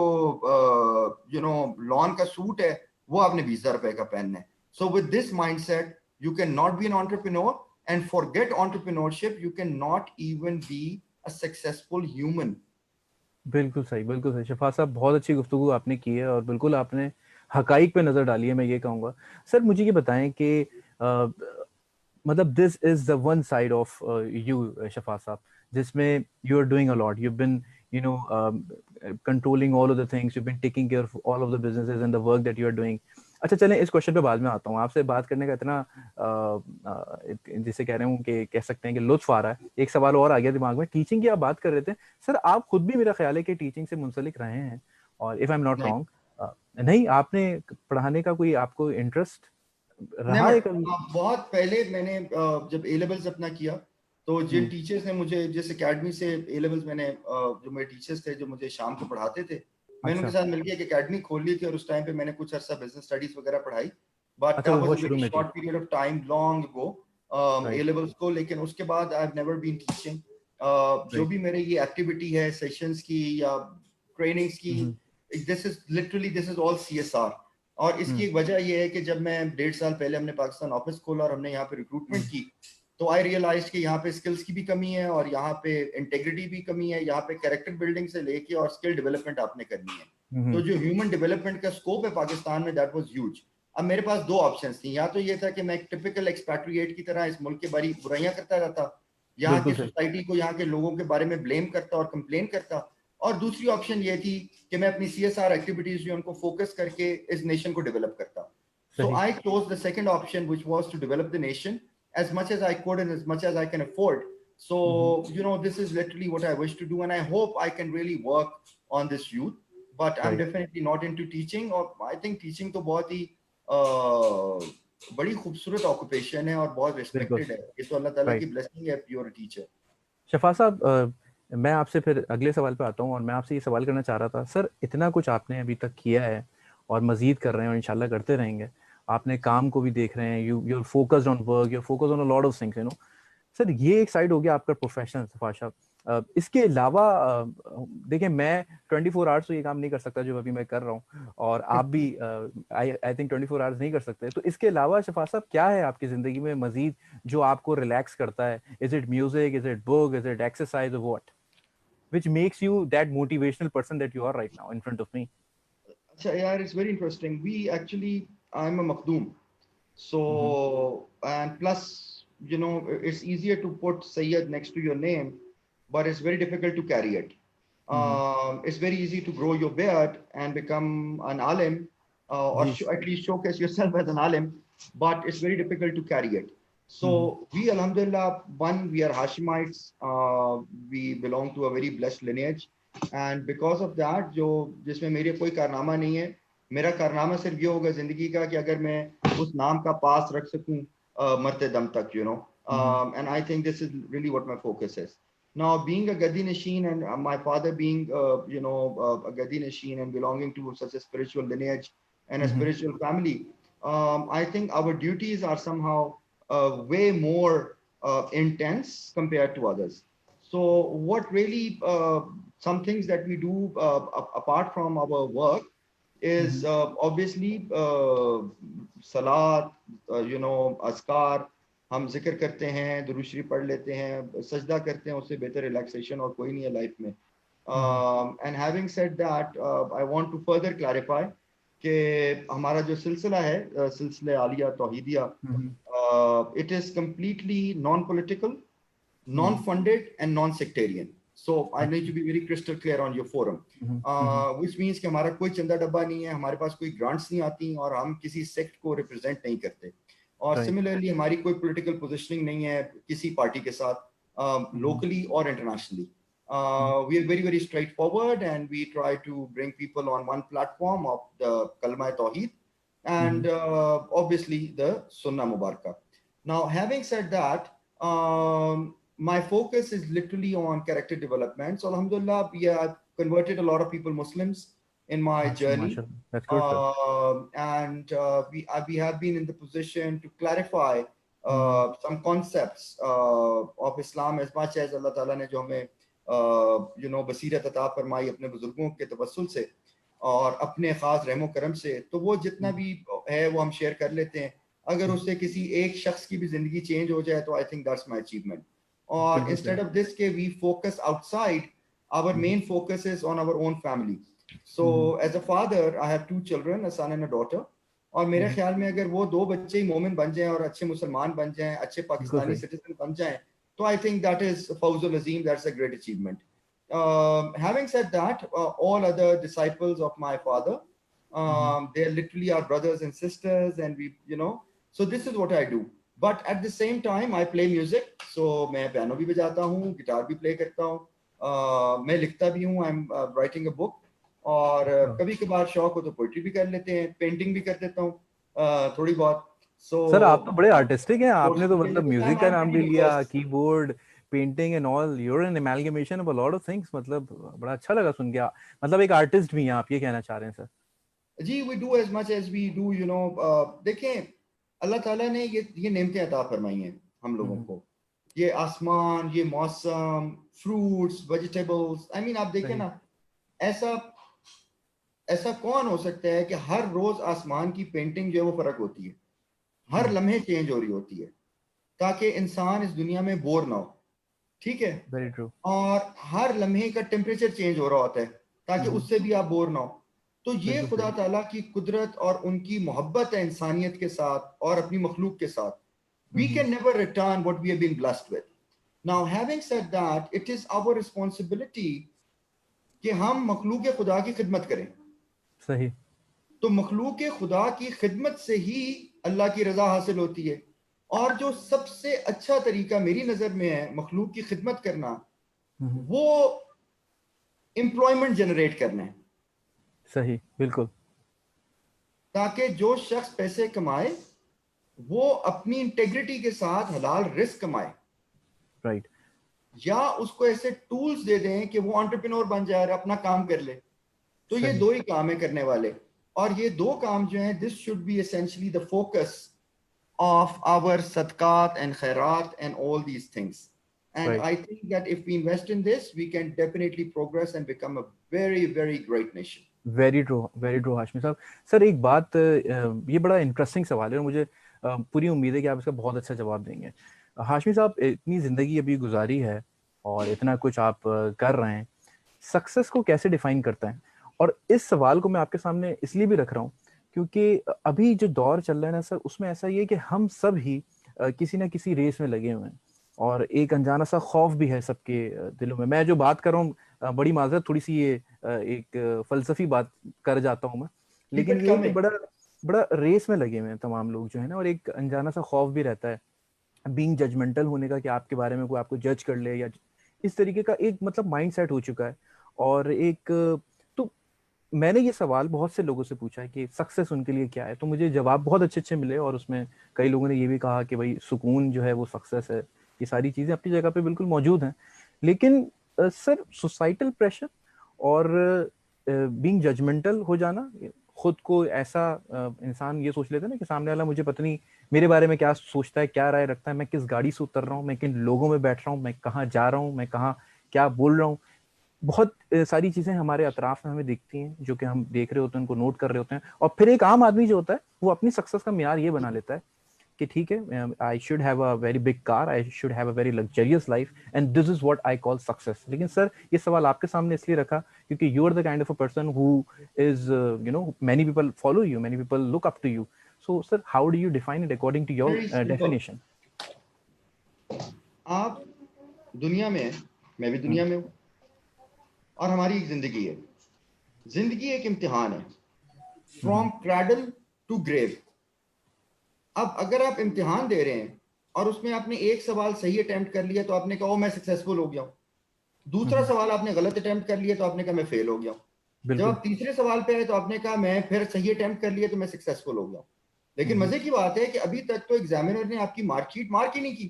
यू नो लॉन का सूट है वो आपने 20,000 रुपए का पहनना है। So with this mindset you can not B an entrepreneur, and forget entrepreneurship, you can not even be a successful human. बिल्कुल सही, बिल्कुल सही। शफा साहब, बहुत अच्छी गुफ्तगू आपने की है और बिल्कुल आपने हकाइक पे नज़र डाली है, मैं ये कहूँगा। सर मुझे ये बताएं कि मतलब this is the one side of you Shafa साहब, जिसमें you are doing a lot, you been you know controlling all of the things, you been taking care of all of the businesses and the work that you are doing. अच्छा चलें, इस question पे बाद में आता हूँ। आपसे बात करने का इतना जिसे कह रहे हूँ कि कह सकते हैं कि लुत्फ आ रहा है। एक सवाल और आ गया दिमाग में, टीचिंग की आप बात कर रहे थे सर, आप खुद भी मेरा ख्याल है कि टीचिंग से मुंसलिक रहे हैं, और इफ आई एम नॉट नहीं, रॉन्ग। नहीं, आपने पढ़ाने का कोई आपको इंटरेस्ट रहा नेवर। है कभी? बहुत पहले मैंने जब ए लेवल्स अपना किया, तो जिन हम्म, टीचर्स ने मुझे जिस एकेडमी से ए लेवल्स मैंने जो मेरे टीचर्स थे जो मुझे शाम को पढ़ाते थे, मैंने उनके अच्छा साथ मिलकर एक एकेडमी खोल ली थी, और उस टाइम पे मैंने कुछ अर्सा बिजनेस स्टडीज वगैरह पढ़ाई। बट अच्छा, दैट वो वाज बहुत अ शुरू वेरी में थी। Short period of time, long ago, A right levels को। लेकिन उसके बाद I have never been teaching. जो राइट। भी मेरे ये एक्टिविटी है सेशंस की या ट्रेनिंग्स की, हम्म दिस इज ऑल CSR। और इसकी हम्म एक वजह यह है कि जब मैं 1.5 साल पहले हमने पाकिस्तान ऑफिस खोला और हमने यहाँ पे रिक्रूटमेंट हम्म की, तो आई रियलाइज कि यहाँ पे स्किल्स की भी कमी है, और यहाँ पे इंटेग्रिटी भी कमी है, यहाँ पे कैरेक्टर बिल्डिंग से लेके और स्किल डेवलपमेंट आपने करनी है। तो हम्म जो ह्यूमन डेवलपमेंट का स्कोप है पाकिस्तान में, दैट वाज ह्यूज। अब मेरे पास दो ऑप्शंस थी, या तो ये था कि मैं एक टिपिकल एक्सपैट्रिएट की तरह इस मुल्क के बारी बुराइयां करता रहता, यहाँ की बिल्कुल सही। सोसाइटी को, यहाँ के लोगों के बारे में ब्लेम करता और कंप्लेन करता, और दूसरी ऑप्शन ये थी कि मैं अपनी CSR एक्टिविटीज जो उनको फोकस करके इस नेशन को डेवलप करता। So सही। I chose the second option, which was to develop the nation as much as I could and as much as I can afford. So, you know, this is literally what I wish to do, and I hope I can really work on this youth. But I'm right definitely not into teaching, or I think teaching तो बहुत ही बड़ी खूबसूरत occupation है और बहुत बिल्कुल। Respected है। ये तो अल्लाह ताला की राइट। ब्लेसिंग है, प्योर टीचर। शफा साहब, मैं आपसे फिर अगले सवाल पे आता हूँ, और मैं आपसे ये सवाल करना चाह रहा था सर, इतना कुछ आपने अभी तक किया है और मजीद कर रहे हैं और इंशाल्लाह करते रहेंगे। आपने काम को भी देख रहे हैं, you are focused on work, you are focused on a lot of things, you know. Sir ये एक साइड हो गया आपका प्रोफेशन सफाशा। इसके अलावा देखिए, मैं 24 आवर्स तो ये काम नहीं कर सकता जो अभी मैं कर रहा हूँ, और आप भी आई आई थिंक 24 आवर्स नहीं कर सकते। तो इसके अलावा शफा साहब, क्या है आपकी जिंदगी में मजीद जो आपको रिलैक्स करता है? Is it music, is it book, is it exercise, what which makes you that motivational person that you are right now in front of me? अच्छा यार, it's very interesting. We actually, I'm a Makhdoom. So, Mm-hmm. and plus, you know, it's easier to put Sayyid next to your name, but it's very difficult to carry it. Mm-hmm. It's very easy to grow your beard and become an alim, or ji. at least showcase yourself as an alim, but it's very difficult to carry it. So, Mm-hmm. we, Alhamdulillah, one, we are Hashemites. We belong to a very blessed lineage. And because of that, जो जिसमें मेरे कोई कारनामा नहीं है, मेरा कारनामा सिर्फ ये होगा जिंदगी का कि अगर मैं उस नाम का पास रख सकूं मरते दम तक, you know. Mm-hmm. And I think this is really what my focus is. Now, being a Gadi Nashin, and my father being, a Gadi Nashin and belonging to such a spiritual lineage and a Mm-hmm. spiritual family, I think our duties are somehow way more. intense compared to others. So what really, some things that we do apart from our work is obviously salat, azkar, हम जिक्र करते हैं, दुरूद शरीफ पढ़ लेते हैं, सजदा करते हैं, उससे बेहतर रिलैक्सेशन और कोई नहीं है लाइफ में. And having said that, I want to further clarify कि हमारा जो सिलसिला है, सिलसिले Alia तौहीदिया, it is completely non-political, non-funded and non-sectarian. So I need to be very crystal clear on your forum, which means कि हमारा कोई चंदा डब्बा नहीं है, हमारे पास कोई grants नहीं आती और हम किसी सेक्ट को रिप्रेजेंट नहीं करते. और सिमिलरली हमारी कोई पॉलिटिकल पोजीशनिंग नहीं है किसी पार्टी के साथ, लोकली और internationally. We are very, very straightforward and we try to bring people on one platform of the Kalma Tawheed and obviously the Sunnah Mubarakah. Now, having said that, my focus is literally on character development. So, alhamdulillah, I've converted a lot of people Muslims in my journey. That's good, and we have been in the position to clarify some concepts of Islam as much as Allah Ta'ala ने जो हमें बसीरत अता फरमाई अपने बुजुर्गों के तवस्सुल से और अपने खास रहमो करम से, तो वो जितना भी है वो हम शेयर कर लेते हैं. अगर उससे किसी एक शख्स की भी जिंदगी चेंज हो जाए तो I think that's my achievement. और इंस्टेड ऑफ दिस के we focus outside, our main focus is on our own family. So as a father I have 2 children, a son and a daughter. और मेरे ख्याल में अगर वो 2 बच्चे ही मोमिन बन जाएं और अच्छे मुसलमान बन जाएं, अच्छे पाकिस्तानी सिटीजन बन जाएं, so I think that is Fawzul Azim, that's a great achievement. Having said that, all other disciples of my father, they literally are brothers and sisters, and so this is what I do. But at the same time, I play music. So मैं piano भी बजाता हूँ, guitar भी play करता हूँ, मैं लिखता भी हूँ, I'm writing a book. और कभी कभार शौक हो तो पोइट्री भी कर लेते हैं, पेंटिंग भी कर देता हूँ थोड़ी बहुत. सर आप तो बड़े आर्टिस्टिक हैं, आपने तो मतलब म्यूजिक का नाम भी लिया, keyboard, painting and all, you are an amalgamation of a lot of things. मतलब बड़ा अच्छा लगा सुन के, मतलब एक आर्टिस्ट भी हैं आप, ये कहना चाह रहे हैं सर? जी, we do as much as we do, देखें अल्लाह ताला ने ये नेमतें अता फरमाई हैं हम लोगों को, ये आसमान, ये मौसम, फ्रूट्स, वेजिटेबल्स. आई मीन आप देखें ना, ऐसा कौन हो सकता है कि हर रोज आसमान की पेंटिंग जो है वो फर्क होती है, हर लम्हे चेंज हो रही होती है, ताकि इंसान इस दुनिया में बोर ना हो. ठीक है, वेरी ट्रू. और हर लम्हे का टेम्परेचर चेंज हो रहा होता है ताकि उससे भी आप बोर ना हो. तो ये खुदा ताला की कुदरत और उनकी मोहब्बत है इंसानियत के साथ और अपनी मखलूक के साथ. We can never return what we have been blessed with. Now having said that, it is our responsibility कि हम मखलूक खुदा की खिदमत करें. सही. तो मखलूक खुदा की खिदमत से ही अल्लाह की रजा हासिल होती है. और जो सबसे अच्छा तरीका मेरी नजर में है मखलूक की खिदमत करना, वो एम्प्लॉयमेंट जनरेट करना है. सही, बिल्कुल. ताकि जो शख्स पैसे कमाए वो अपनी इंटेग्रिटी के साथ हलाल रिस्क कमाए. राइट. या उसको ऐसे टूल्स दे दें कि वो एंटरप्रेन्योर बन जाए, अपना काम कर ले. तो ये 2 ही काम है करने वाले. और ये 2 काम जो हैं, this should be essentially the focus of our sadaqat and khairat and all these things. And I think that if we invest in this, we can definitely progress and become a very, very great nation. Very true Hashmi साहब. Sir एक बात, ये बड़ा interesting सवाल है और मुझे पूरी उम्मीद है कि आप इसका बहुत अच्छा जवाब देंगे. हाशमी साहब, इतनी जिंदगी अभी गुजारी है और इतना कुछ आप कर रहे हैं, सक्सेस को कैसे डिफाइन करते हैं? और इस सवाल को मैं आपके सामने इसलिए भी रख रहा हूँ क्योंकि अभी जो दौर चल रहा है ना सर, उसमें ऐसा ये है कि हम सब ही किसी ना किसी रेस में लगे हुए हैं और एक अनजाना सा खौफ भी है सबके दिलों में. मैं जो बात कर रहा हूँ, बड़ी माजरत, थोड़ी सी ये एक फलसफी बात कर जाता हूँ मैं, लेकिन ये कि बड़ा बड़ा रेस में लगे हुए हैं तमाम लोग जो है ना, और एक अनजाना सा खौफ भी रहता है बीइंग जजमेंटल होने का, कि आपके बारे में कोई आपको जज कर ले, या इस तरीके का एक मतलब माइंडसेट हो चुका है. और एक मैंने ये सवाल बहुत से लोगों से पूछा है कि सक्सेस उनके लिए क्या है, तो मुझे जवाब बहुत अच्छे अच्छे मिले और उसमें कई लोगों ने ये भी कहा कि भाई सुकून जो है वो सक्सेस है. ये सारी चीजें अपनी जगह पे बिल्कुल मौजूद हैं, लेकिन सर सोसाइटल प्रेशर और बीइंग जजमेंटल हो जाना, खुद को ऐसा इंसान ये सोच लेता है ना कि सामने वाला मुझे पता नहीं मेरे बारे में क्या सोचता है, क्या राय रखता है, मैं किस गाड़ी से उतर रहा हूँ, मैं किन लोगों में बैठ रहा हूँ, मैं कहाँ जा रहा हूँ, मैं कहाँ क्या बोल रहा हूँ। बहुत सारी चीजें हमारे अतराफ में हमें दिखती हैं जो कि हम देख रहे होते हैं, उनको नोट कर रहे होते हैं। और फिर एक आम आदमी जो होता है वो अपनी सक्सेस का मियार ये बना लेता है कि ठीक है, I should have a very big car, I should have a very luxurious life, and this is what I call success. लेकिन सर ये सवाल आपके सामने इसलिए रखा क्योंकि you are the kind of a person who is many people follow you, many people look up to you. So sir how do you define it according to your very simple. Definition? आप दुनिया में हैं, मैं भी दुनिया में हूँ, और हमारी एक जिंदगी है। जिंदगी एक इम्तिहान है, फ्रॉम क्रैडल टू ग्रेव। अब अगर आप इम्तिहान दे रहे हैं और उसमें आपने एक सवाल सही अटेम्प्ट कर लिया तो आपने कहा ओ मैं सक्सेसफुल हो गया हूँ, दूसरा सवाल आपने गलत अटेम्प्ट कर लिया तो आपने कहा मैं फेल हो गया हूँ, जब बिल्कुल। आप तीसरे सवाल पे आए तो आपने कहा मैं फिर सही अटेम्प्ट कर लिया तो मैं सक्सेसफुल हो गया हूँ। लेकिन मजे की बात है कि अभी तक तो एग्जामिनर ने आपकी मार्कशीट मार्क ही नहीं की।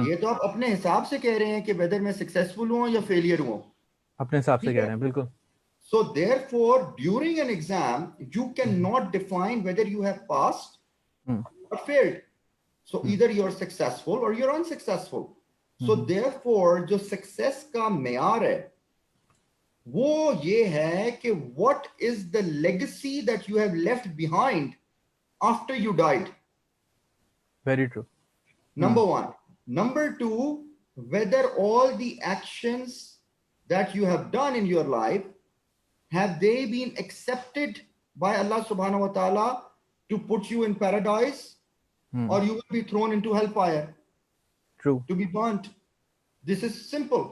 ये तो आप अपने हिसाब से कह रहे हैं कि वेदर मैं सक्सेसफुल हूँ या फेलियर हूँ। अपने हिसाब से ठीक कह है। रहे हैं, बिल्कुल। So therefore, during an exam, you cannot define whether you have passed or failed. So either you're successful or you're unsuccessful. So therefore, जो success का मेयार है वो ये है कि what is the legacy that you have left behind after you died. Very true. Number one. Number two, whether all the actions that you have done in your life, have they been accepted by Allah subhanahu wa ta'ala to put you in paradise, or you will be thrown into hellfire true. to be burnt. This is simple.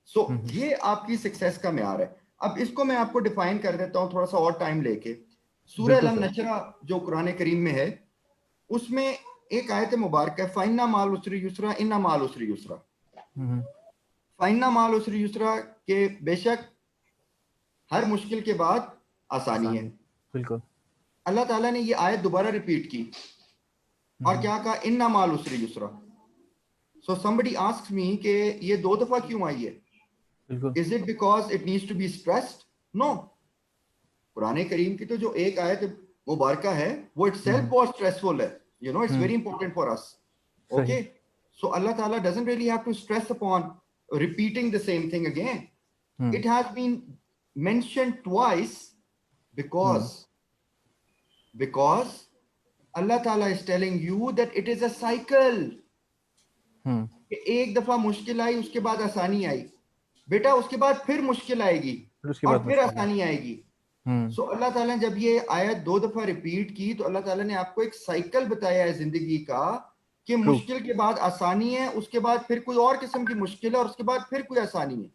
So ये आपकी success का म्यार है। अब इसको मैं आपको define कर देता हूं थोड़ा सा और टाइम लेके। सूरह बिल्कुल अलम सर। नशरा जो कुरान करीम में है उसमें एक आयत मुबारक है, फाइन्ना माल उसरी युसरा इन्ना माल उसरी युसरा। फाइन्ना माल उसरी युसरा के बेशक हर मुश्किल के बाद आसानी है। आसानी। बिल्कुल। अल्लाह ताला ने ये आयत दोबारा रिपीट की और क्या कहा, इन्ना माल उसरी युसरा। सो समबडी आस्क्स मी कि ये दो दफा क्यों आई है? बिल्कुल। Is it because it needs to be stressed? No. Quran करीम की तो जो एक आयत मुबारका है वो इटसेल्फ बहुत स्ट्रेसफुल है। You know it's very important for us. सही। Okay. So Allah Taala doesn't really have to stress upon repeating the same thing again. It has been mentioned twice because Allah Ta'ala is telling you that it is a cycle. एक दफा मुश्किल आई उसके बाद आसानी आई, बेटा उसके बाद फिर मुश्किल आएगी फिर उसके और बाद फिर मुश्किल है। आसानी आएगी। सो अल्लाह ताला ने जब ये आयत दो दफा रिपीट की तो अल्लाह ताला ने आपको एक साइकिल बताया है जिंदगी का कि ट्रू। मुश्किल के बाद आसानी है, उसके बाद फिर कोई और किस्म की मुश्किल है और उसके बाद फिर कोई आसानी है।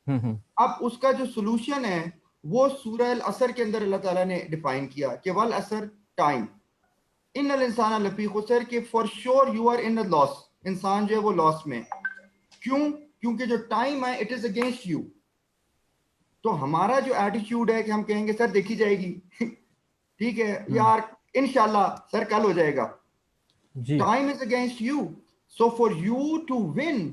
अब उसका जो सोल्यूशन है वो सूरह अल असर के अंदर अल्लाह ताला ने डिफाइन किया कि वल असर टाइम इन्नल इंसान लफी खुसर, कि for sure you are in a loss. इंसान जो है वो लॉस में। क्यों? क्योंकि जो टाइम है इट इज अगेंस्ट यू। तो हमारा जो एटीट्यूड है कि हम कहेंगे सर देखी जाएगी ठीक है यार इंशाल्लाह सर कल हो जाएगा। जी। Time is against you. So for you to win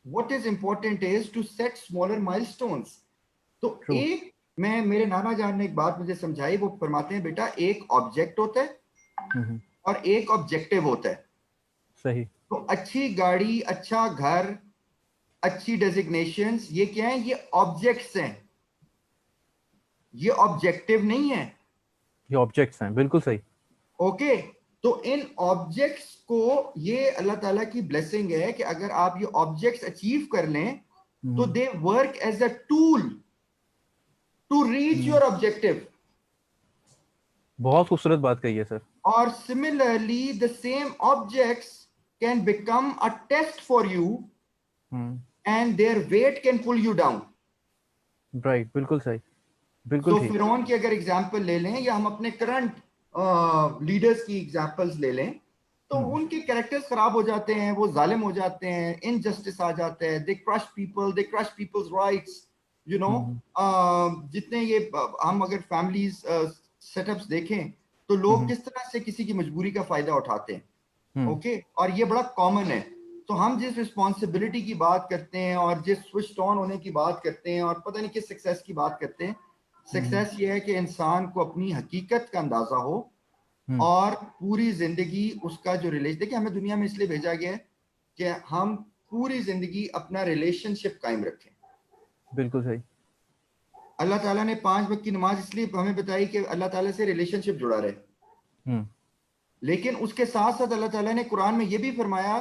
what is important is to set smaller milestones. तो ट्रू। एक मैं मेरे नाना जान ने एक बात मुझे समझाई, वो फरमाते हैं बेटा एक ऑब्जेक्ट होता है और एक ऑब्जेक्टिव होता है। सही। तो अच्छी गाड़ी, अच्छा घर, अच्छी डेजिग्नेशंस, ये क्या है? ये ऑब्जेक्ट्स हैं, ये ऑब्जेक्टिव नहीं है। ये ऑब्जेक्ट्स हैं, बिल्कुल सही। ओके। तो इन ऑब्जेक्ट्स को ये अल्लाह ताला की ब्लेसिंग है कि अगर आप ये ऑब्जेक्ट्स अचीव कर लें तो they work as a tool to reach your objective. बहुत खूबसूरत बात कही है सर। और similarly the same objects can become a test for you and their weight can pull you down. Right, बिल्कुल सही, बिल्कुल सो ठीक। फिरौन की अगर एग्जांपल ले लें या हम अपने करंट लीडर्स की एग्जांपल्स ले लें तो उनके कैरेक्टर्स खराब हो जाते हैं, वो जालिम हो जाते हैं, इनजस्टिस आ जाता है, they crush people, they crush people's rights. You know जितने ये हम अगर फैमिलीज सेटअप्स देखें तो लोग किस तरह से किसी की मजबूरी का फायदा उठाते हैं। ओके। और ये बड़ा कॉमन है। तो हम जिस रिस्पॉन्सिबिलिटी की बात करते हैं और जिस स्विच ऑन होने की बात करते हैं और पता नहीं किस सक्सेस की बात करते हैं, सक्सेस ये है कि इंसान को अपनी हकीकत का अंदाजा हो और पूरी जिंदगी उसका जो रिलेशन, देखिए हमें दुनिया में इसलिए भेजा गया है कि हम पूरी जिंदगी अपना रिलेशनशिप कायम रखें। बिल्कुल सही। अल्लाह ताला ने 5 वक्त की नमाज इसलिए हमें बताई कि अल्लाह ताला से रिलेशनशिप जुड़ा रहे, हम्म लेकिन उसके साथ साथ अल्लाह ताला ने कुरान में यह भी फरमाया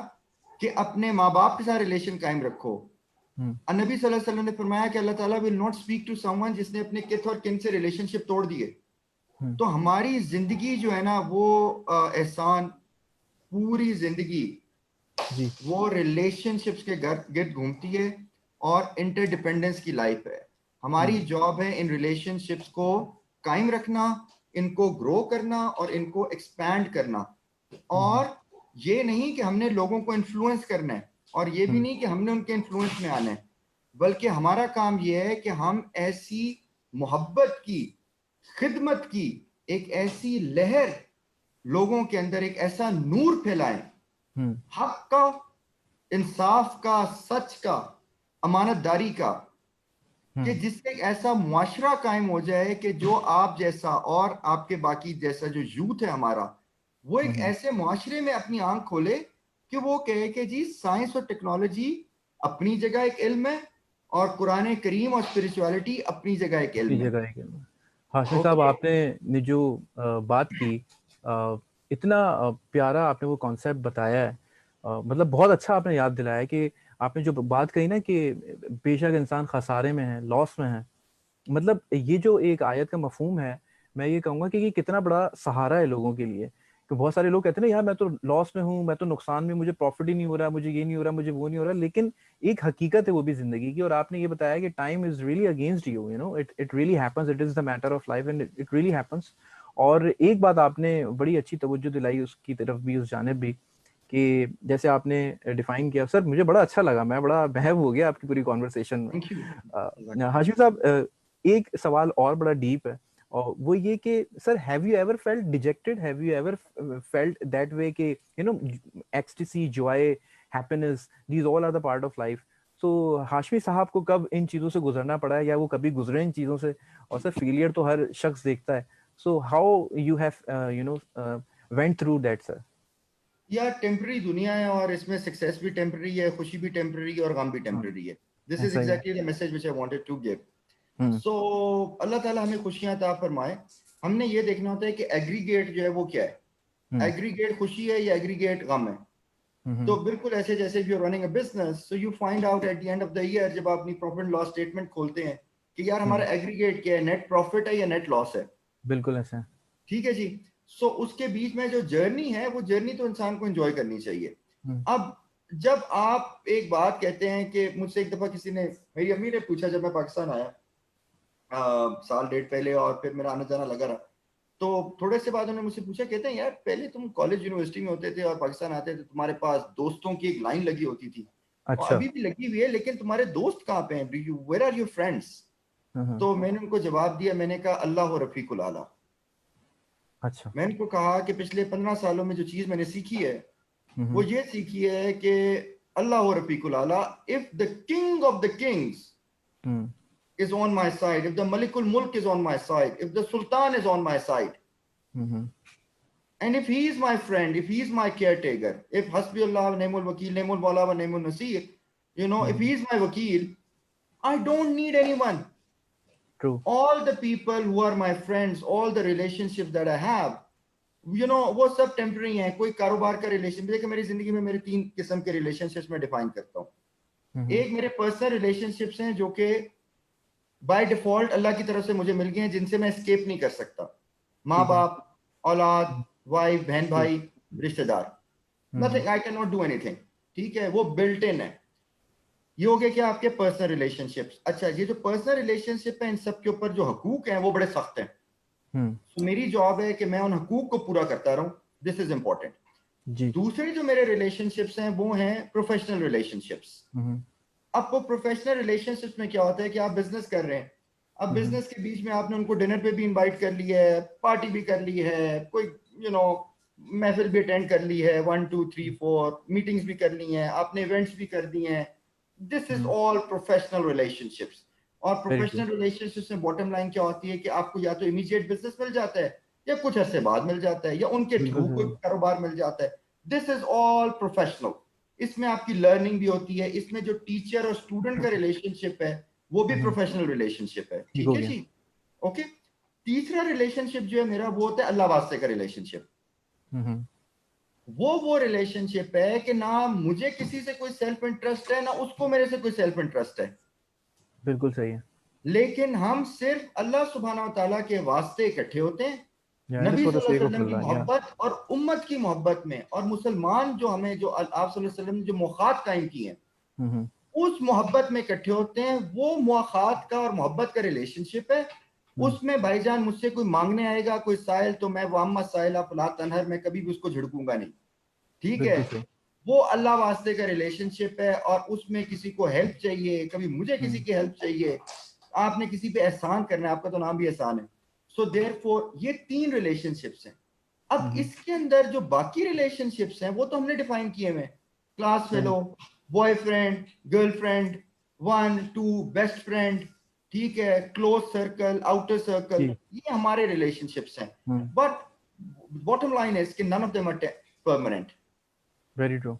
कि अपने माँ बाप के साथ रिलेशन कायम रखो। नबी सल्लल्लाहु अलैहि वसल्लम ने फरमाया कि Allah Taala will not speak to someone जिसने अपने किथ और किन से रिलेशनशिप तोड़ दिए। तो हमारी जिंदगी जो है ना वो एहसान पूरी जिंदगी जी वो रिलेशनशिप्स के गिर्द घूमती है और इंटरडिपेंडेंस की लाइफ है। हमारी जॉब है इन रिलेशनशिप्स को कायम रखना, इनको ग्रो करना और इनको एक्सपैंड करना। और ये नहीं कि हमने लोगों को इन्फ्लुएंस करना है, और ये भी नहीं कि हमने उनके इन्फ्लुएंस में आना है, बल्कि हमारा काम यह है कि हम ऐसी मोहब्बत की, खिदमत की एक ऐसी लहर लोगों के अंदर, एक ऐसा नूर फैलाएं हक का, इंसाफ का, सच का, अमानतदारी का, कि जिससे एक ऐसा मुआशरा कायम हो जाए कि जो आप जैसा और आपके बाकी जैसा जो यूथ है हमारा, वो एक ऐसे मुआशरे में अपनी आंख खोले कि वो कहे कि जी साइंस और टेक्नोलॉजी अपनी जगह एक इल्म है और कुरान करीम और स्पिरिचुअलिटी अपनी जगह एक अपनी इल्म है। जगह है। हाशमी साहब, ओके। आपने ने जो बात की, इतना प्यारा आपने वो कॉन्सेप्ट बताया है, मतलब बहुत अच्छा आपने याद दिलाया कि आपने जो बात कही ना कि बेशक इंसान खसारे में है, लॉस में है, मतलब ये जो एक आयत का मफहूम है, मैं ये कहूंगा कि ये कितना बड़ा सहारा है लोगों के लिए। कि बहुत सारे लोग कहते हैं ना, यार मैं तो लॉस में हूँ, मैं तो नुकसान में, मुझे प्रॉफिट ही नहीं हो रहा, मुझे ये नहीं हो रहा, मुझे वो नहीं हो रहा, लेकिन एक हकीकत है वो भी जिंदगी की। और आपने ये बताया कि time is really against you, you know, it really happens, it is the matter of life and it really happens. और एक बात आपने बड़ी अच्छी तवज्जो दिलाई उसकी तरफ भी, उस जानिब भी, कि जैसे आपने डिफाइन किया सर, मुझे बड़ा अच्छा लगा, मैं बड़ा महव हो गया आपकी पूरी कॉन्वर्सेशन में। Thank you. हाशिम साहब, एक सवाल और बड़ा डीप है, और वो ये कि sir, have you ever felt dejected, have you ever felt that way कि you know ecstasy, joy, happiness, these all are the part of life. So Hashmi साहब को कब इन चीज़ों से गुजरना पड़ा है, या वो कभी गुजरे इन चीज़ों से? और सर, फेलियर तो हर शख्स देखता है, so how you have you know went through that sir? यार टेम्पररी दुनिया है और इसमें सक्सेस भी टेम्पररी है, खुशी भी टेम्पररी है और गम भी हाँ, टेम्पररी है। दिस इज ऐसा ही है। Exactly the message which I wanted to give. Hmm so अल्लाह ताला हमें खुशियां अता फरमाए। हमने ये देखना होता है कि एग्रीगेट जो है वो क्या है, हम्म एग्रीगेट खुशी है या एग्रीगेट गम है। तो हम्म बिल्कुल ऐसे जैसे you are running a business, so you find out at the end of the year, जब आप अपनी प्रॉफिट एंड लॉस स्टेटमेंट खोलते हैं, कि यार हमारा हम्म एग्रीगेट क्या है, नेट प्रॉफिट है या नेट लॉस है। बिल्कुल ऐसा है। ठीक है जी। सो उसके बीच में जो जर्नी है, वो जर्नी तो इंसान को एंजॉय करनी चाहिए। हम्म अब जब आप एक बात कहते हैं कि मुझसे एक दफा किसी ने, मेरी अम्मी ने पूछा जब मैं पाकिस्तान आया साल डेढ़ पहले, और फिर मेरा आना जाना लगा रहा, तो थोड़े से बाद उन्होंने मुझसे पूछा, कहते हैं यार पहले तुम कॉलेज यूनिवर्सिटी में होते थे और पाकिस्तान आते थे, तुम्हारे पास दोस्तों की एक लाइन लगी होती थी, और अच्छा। अभी भी लगी हुई है, लेकिन तुम्हारे दोस्त कहाँ पे हैं, वेयर आर योर फ्रेंड्स? हम्म तो मैंने उनको जवाब दिया, मैंने कहा अल्लाह हो रफीकुल आला। अच्छा। मैंने उनको कहा कि पिछले 15 सालों में जो चीज मैंने सीखी है, वो हम्म ये सीखी है कि अल्लाह हो रफीकुल आला। If the king of the Kings hmm is on my side, if the Malikul Mulk is on my side, if the Sultan is on my side, hmm and if he is my friend, if he is my caretaker, if Hasbi Allah wa Naimul Wakil, Naimul Wala wa Naimul Nasir, if he is my Wakil, I don't need anyone. True. All the people who are my friends, all the relationships that I have, वो सब temporary हैं। कोई कारोबार का relation, देखिए मेरी जिंदगी में मेरे 3 किस्म के रिलेशनशिप्स में डिफाइन करता हूँ। एक मेरे पर्सनल रिलेशनशिप्स हैं जो कि बाय डिफॉल्ट अल्लाह की तरफ से मुझे मिल गए हैं, जिनसे मैं एस्केप नहीं कर सकता। माँ ठीक है। बाप, औलाद, वाइफ, बहन ट्रू। भाई, रिश्तेदार, nothing, I can not do anything. ठीक है, वो बिल्ट इन है। ये हो गया क्या आपके पर्सनल रिलेशनशिप्स। अच्छा, ये जो पर्सनल रिलेशनशिप है, इन सब के ऊपर जो हकूक हैं वो बड़े सख्त हैं। हम्म तो मेरी जॉब है कि मैं उन हकूक को पूरा करता रहूं। This is important. जी। दूसरे जो मेरे रिलेशनशिप्स हैं वो हैं प्रोफेशनल रिलेशनशिप्स। हम्म अब वो प्रोफेशनल रिलेशनशिप्स में क्या होता है कि आप बिजनेस कर रहे हैं, अब हम्म बिजनेस के बीच में आपने उनको डिनर पे भी इनवाइट कर लिया है, पार्टी भी कर ली है, कोई महफिल भी अटेंड कर ली है, 1 2 3 4 मीटिंग्स भी कर ली हैं आपने, इवेंट्स भी कर दिए हैं। This is hmm all professional relationships. और वेरी ट्रू। प्रोफेशनल रिलेशनशिप्स में बॉटम लाइन क्या होती है कि आपको या तो इमीडिएट बिजनेस मिल जाता है या कुछ अरसे बाद मिल जाता है या उनके बिल्कुल थ्रू कोई सही। कारोबार मिल जाता है। This is all professional. इसमें आपकी लर्निंग भी होती है, इसमें जो टीचर और स्टूडेंट का रिलेशनशिप है वो भी प्रोफेशनल रिलेशनशिप है। ठीक ठीक हो है गया। जी। ओके। तीसरा रिलेशनशिप जो है मेरा वो होता है अल्लाह वास्ते का रिलेशनशिप। हम्म। वो रिलेशनशिप है कि ना मुझे किसी से कोई सेल्फ इंटरेस्ट है ना उसको मेरे से कोई सेल्फ इंटरेस्ट है, बिल्कुल सही है। लेकिन हम सिर्फ अल्लाह सुब्हाना व तआला के वास्ते इकट्ठे होते हैं, it is Nabi for the सल्लल्लाहु सेक अलैहि ऑफ वसल्लम की अल्लाह, या। मोहब्बत और उम्मत की मोहब्बत में। और मुसलमान जो हमें जो आप सल्लल्लाहु अलैहि वसल्लम ने जो मुखात कायम की हैं हम्म। उस मोहब्बत में इकट्ठे होते हैं। वो मुखात का और मोहब्बत का रिलेशनशिप है। उसमें भाईजान मुझसे कोई मांगने आएगा कोई साइल तो मैं वाम्मा साइला फला तनहर, मैं कभी भी उसको झिड़कूंगा नहीं। ठीक है। बिल्कुल सही। वो अल्लाह वास्ते का रिलेशनशिप है और उसमें किसी को हेल्प चाहिए, कभी मुझे किसी हम्म। की हेल्प चाहिए, आपने किसी पे एहसान करना है, आपका तो नाम भी एहसान है। सो देयरफॉर ये 3 रिलेशनशिप्स हैं। अब हम्म। इसके अंदर जो बाकी रिलेशनशिप्स हैं वो तो हमने डिफाइन किए हुए हैं। क्लास सही। Fellow, boyfriend, girlfriend, 1 2 best friend, ठीक है, क्लोज सर्कल, आउटर सर्कल, जी। ये हमारे रिलेशनशिप्स हैं। Hmm. But bottom line is कि none of them are permanent. Very true.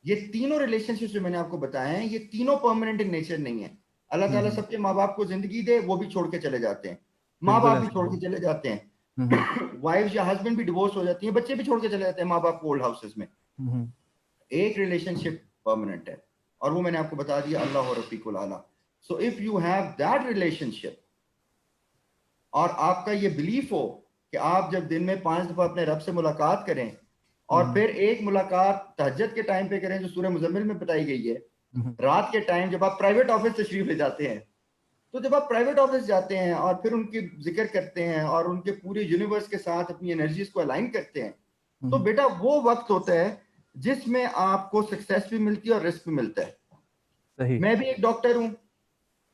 ये तीनों रिलेशनशिप जो मैंने आपको बताए हैं ये तीनों परमानेंट इन नेचर नहीं है। अल्लाह ताला हम्म। सबके माँ बाप को जिंदगी दे, वो भी छोड़ के चले जाते हैं, माँ बिल्कुल बाप भी ऐसा छोड़ हुआ। के चले जाते हैं, हम्म। वाइफ या हस्बैंड भी डिवोर्स हो जाती है, बच्चे भी छोड़ के चले जाते हैं माँ बाप को ओल्ड हाउसेस में। हम्म। एक रिलेशनशिप परमानेंट है और वो मैंने आपको बता दिया, अल्लाह और रफीकुल आला। So if you have that relationship और आपका ये बिलीफ हो कि आप जब दिन में 5 दफा अपने रब से मुलाकात करें और हम्म। फिर एक मुलाकात तहज्जुद के टाइम पे करें जो सूरह मुज़म्मिल में बताई गई है, हम्म। रात के टाइम जब आप प्राइवेट ऑफिस तशरीफ ले जाते हैं, तो जब आप प्राइवेट ऑफिस जाते हैं और फिर उनकी जिक्र करते हैं और उनके पूरे यूनिवर्स के साथ अपनी एनर्जीज को अलाइन करते हैं, तो बेटा वो वक्त होता है जिसमें आपको सक्सेस भी मिलती है और रिस्क भी मिलता है। सही। मैं भी एक डॉक्टर हूँ,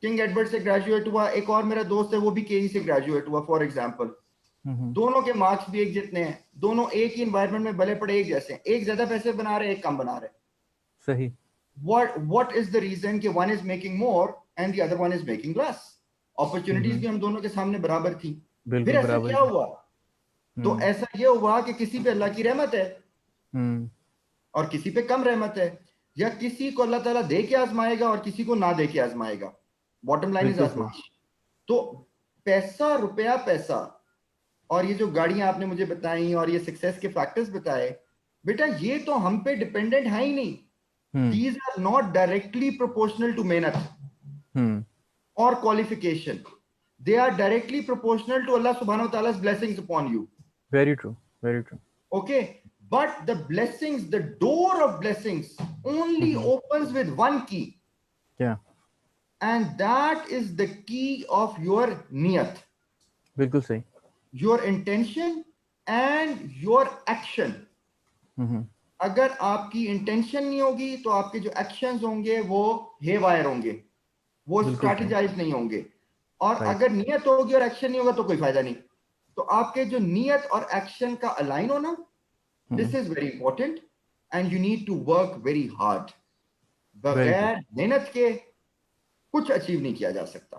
किंग एडवर्ड से ग्रेजुएट हुआ, एक और मेरा दोस्त है वो भी केई से ग्रेजुएट हुआ फॉर एग्जाम्पल। हम्म। दोनों के मार्क्स भी एक जितने हैं, दोनों एक ही एनवायरमेंट में भले पड़े एक जैसे हैं, एक ज्यादा पैसे बना रहे एक कम बना रहे। सही। what is the reason कि one is making more and the other one is making less? Opportunities hmm. भी हम दोनों के सामने बराबर थी। फिर बिल्कुल ऐसा बराबर क्या है। हुआ? तो हम्म। ऐसा ये हुआ कि किसी पे अल्लाह की रहमत है हम्म। और किसी पे कम रहमत है, या किसी को अल्लाह ताला दे के आजमाएगा और किसी को ना दे के आजमाएगा। बॉटम लाइन इज बिल्कुल सही। आजमाइश। तो पैसा रुपया पैसा और ये जो गाड़ियां आपने मुझे बताई और ये सक्सेस के फैक्टर्स बताए, बेटा ये तो हम पे डिपेंडेंट है ही नहीं। Hmm. These are not directly proportional to मेहनत hmm. or qualification. They are directly proportional to Allah subhanahu wa ta'ala's blessings upon you. Very true. Very true. Okay. But the blessings, the door of blessings only hmm. opens with one key. क्या? And that is the key of your niyat, बिल्कुल सही। your intention and your action. हम्म। अगर आपकी intention नहीं होगी तो आपके जो एक्शंस होंगे वो हेवायर होंगे, वो बिल्कुल सही। स्ट्रैटेजाइज नहीं होंगे। और राइट। अगर नियत होगी और एक्शन नहीं होगा तो कोई फायदा नहीं। तो आपके जो नियत और एक्शन का अलाइन होना, this hmm. Is very important and you need to work very hard. Very true. बगैर मेहनत के कुछ अचीव नहीं किया जा सकता।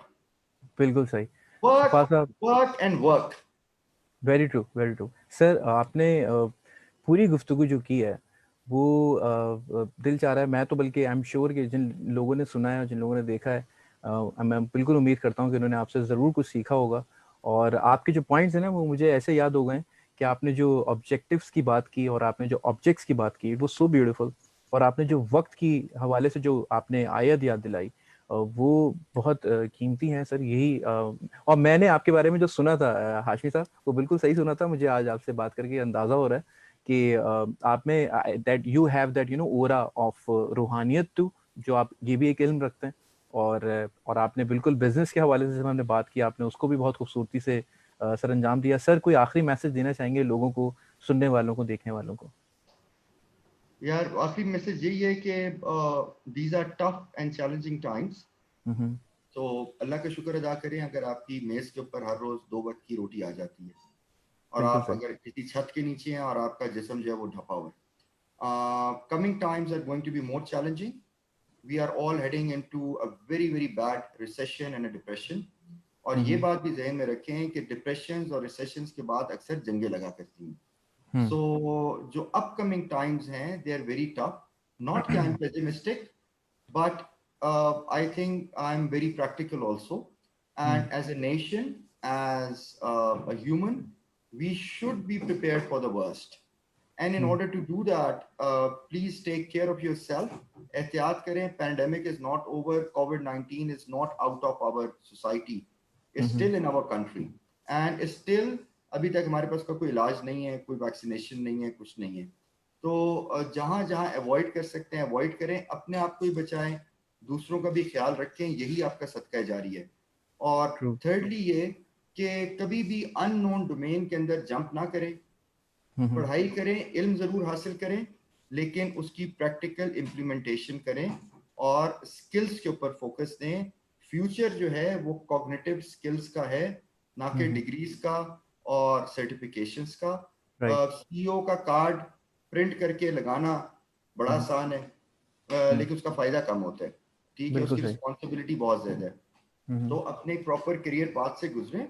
बिल्कुल सही। वर्क, सफा साहब। Work and work. Very true, very true. Sir, आपने पूरी गुफ्तगू जो की है वो दिल चाह रहा है, मैं तो बल्कि आई एम श्योर कि जिन लोगों ने सुना है और जिन लोगों ने देखा है, मैं बिल्कुल उम्मीद करता हूँ कि उन्होंने आपसे ज़रूर कुछ सीखा होगा। और आपके जो पॉइंट्स हैं ना वो मुझे ऐसे याद हो गए कि आपने जो ऑब्जेक्टिव्स की बात की और आपने जो ऑब्जेक्ट्स की बात की, वो सो ब्यूटीफुल। और आपने जो वक्त की हवाले से जो आपने आयत याद दिलाई, वो बहुत कीमती हैं सर। यही और मैंने आपके बारे में जो सुना था हाशमी साहब, वो बिल्कुल सही सुना था। मुझे आज आपसे बात करके अंदाजा हो रहा है कि आप में that you have that aura of रूहानियत टू, जो आप ये भी एक इल्म रखते हैं। और आपने बिल्कुल बिजनेस के हवाले से जब हमने बात की, आपने उसको भी बहुत खूबसूरती से सर अंजाम दिया। सर, कोई आखिरी मैसेज देना चाहेंगे लोगों को, सुनने वालों को, देखने वालों को? यार आखिरी मैसेज यही है कि these are tough and challenging times. Hmm. तो अल्लाह का शुक्र अदा करें अगर आपकी मेज के ऊपर हर रोज 2 वक्त की रोटी आ जाती है और बिल्कुल आप सही। अगर किसी छत के नीचे हैं और आपका जिस्म जो है वो ढपा हुआ है। Coming times are going to be more challenging, we are all heading into a very very bad recession and a depression. और ये बात भी ज़हन में रखें कि डिप्रेशंस और रिसेशंस के बाद अक्सर जंगें लगा करती हैं. So जो upcoming times हैं they are very tough. Not कि I'm pessimistic, but I think I'm very practical also. And as a nation, as a human, we should be prepared for the worst. And in order to do that, please take care of yourself. एहतियात करें. Pandemic is not over. COVID-19 is not out of our society. It's still in our country. And it's still अभी तक हमारे पास कोई इलाज नहीं है, कोई वैक्सीनेशन नहीं है, कुछ नहीं है. तो जहां जहां अवॉइड कर सकते हैं अवॉइड करें. अपने आप को ही बचाएं, दूसरों का भी ख्याल रखें. यही आपका सदका जारी है. और थर्डली ये कि कभी भी अननोन डोमेन के अंदर जंप ना करें. पढ़ाई करें, इल्म जरूर हासिल करें, लेकिन उसकी प्रैक्टिकल इम्प्लीमेंटेशन करें और स्किल्स के ऊपर फोकस दें. फ्यूचर जो है वो कॉग्निटिव स्किल्स का है, ना कि डिग्रीज का और सर्टिफिकेशंस का. सीईओ का कार्ड प्रिंट करके लगाना बड़ा आसान है, लेकिन उसका फायदा कम होता है. ठीक है, उसकी रिस्पॉन्सिबिलिटी बहुत ज्यादा है. तो अपने प्रॉपर करियर पाथ से गुजरें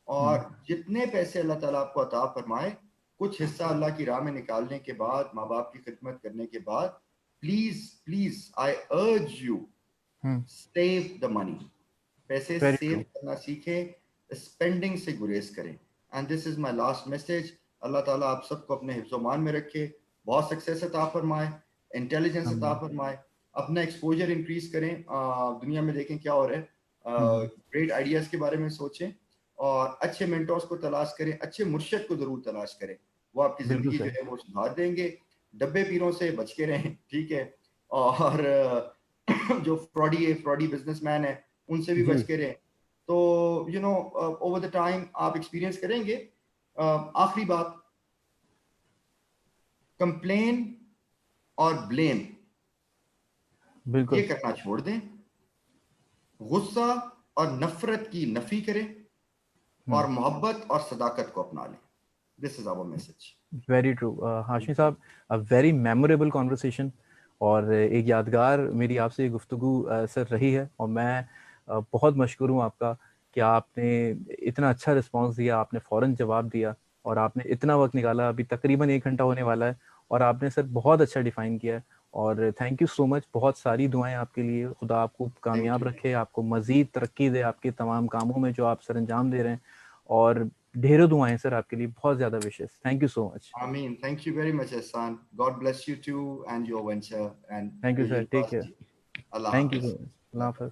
और जितने पैसे अल्लाह ताला आपको अता फरमाए, कुछ हिस्सा अल्लाह की राह में निकालने के बाद, माँ बाप की खिदमत करने के बाद, please please I urge you, save the money. पैसे सेव करना सीखें, स्पेंडिंग से गुरेज करें. And this is my last message. Allah ताला आप सबको अपने हिफ्ज़-ओ-मान में रखे, बहुत सक्सेस अता फरमाए, इंटेलिजेंस अता फरमाए, अपना एक्सपोजर इंक्रीज करें. दुनिया में देखें क्या हो रहा है, ग्रेट आइडियाज के बारे में सोचें और अच्छे मेंटर्स को तलाश करें, अच्छे मुर्शिद को जरूर तलाश करें. वो आपकी जिंदगी जो है वो सुधार देंगे. डब्बे पीरों से बच के रहें, ठीक है, और जो फ्रॉडी बिजनेसमैन है उनसे भी बच के रहें. तो you know over the time आप एक्सपीरियंस करेंगे. आखिरी बात, कंप्लेन और ब्लेम ये करना छोड़ दें. गुस्सा और नफरत की नफी करें और मोहब्बत और सदाकत को अपना लें. This is our message. Very true Hashmi साहब, अ वेरी मेमोरेबल कॉन्वर्सेशन और एक यादगार मेरी आपसे गुफ्तगू सर रही है. और मैं बहुत मशकूर हूँ आपका कि आपने इतना अच्छा रिस्पांस दिया, आपने फ़ौरन जवाब दिया और आपने इतना वक्त निकाला. अभी तकरीबन 1 घंटा होने वाला है और आपने सर बहुत अच्छा डिफ़ाइन किया है. और थैंक यू सो मच. बहुत सारी दुआएं आपके लिए. खुदा आपको कामयाब रखे, आपको मज़ीद तरक्की दे आपके तमाम कामों में जो आप सर अंजाम दे रहे हैं. और ढेरों दुआएं सर आपके लिए. बहुत ज़्यादा विशेष. Thank you so much. आमीन. Thank you very much Ehsan. God bless you too and your venture. And thank you sir. Take care. Allah thank you हाफिज़. So much. अल्लाह हाफ़िज़.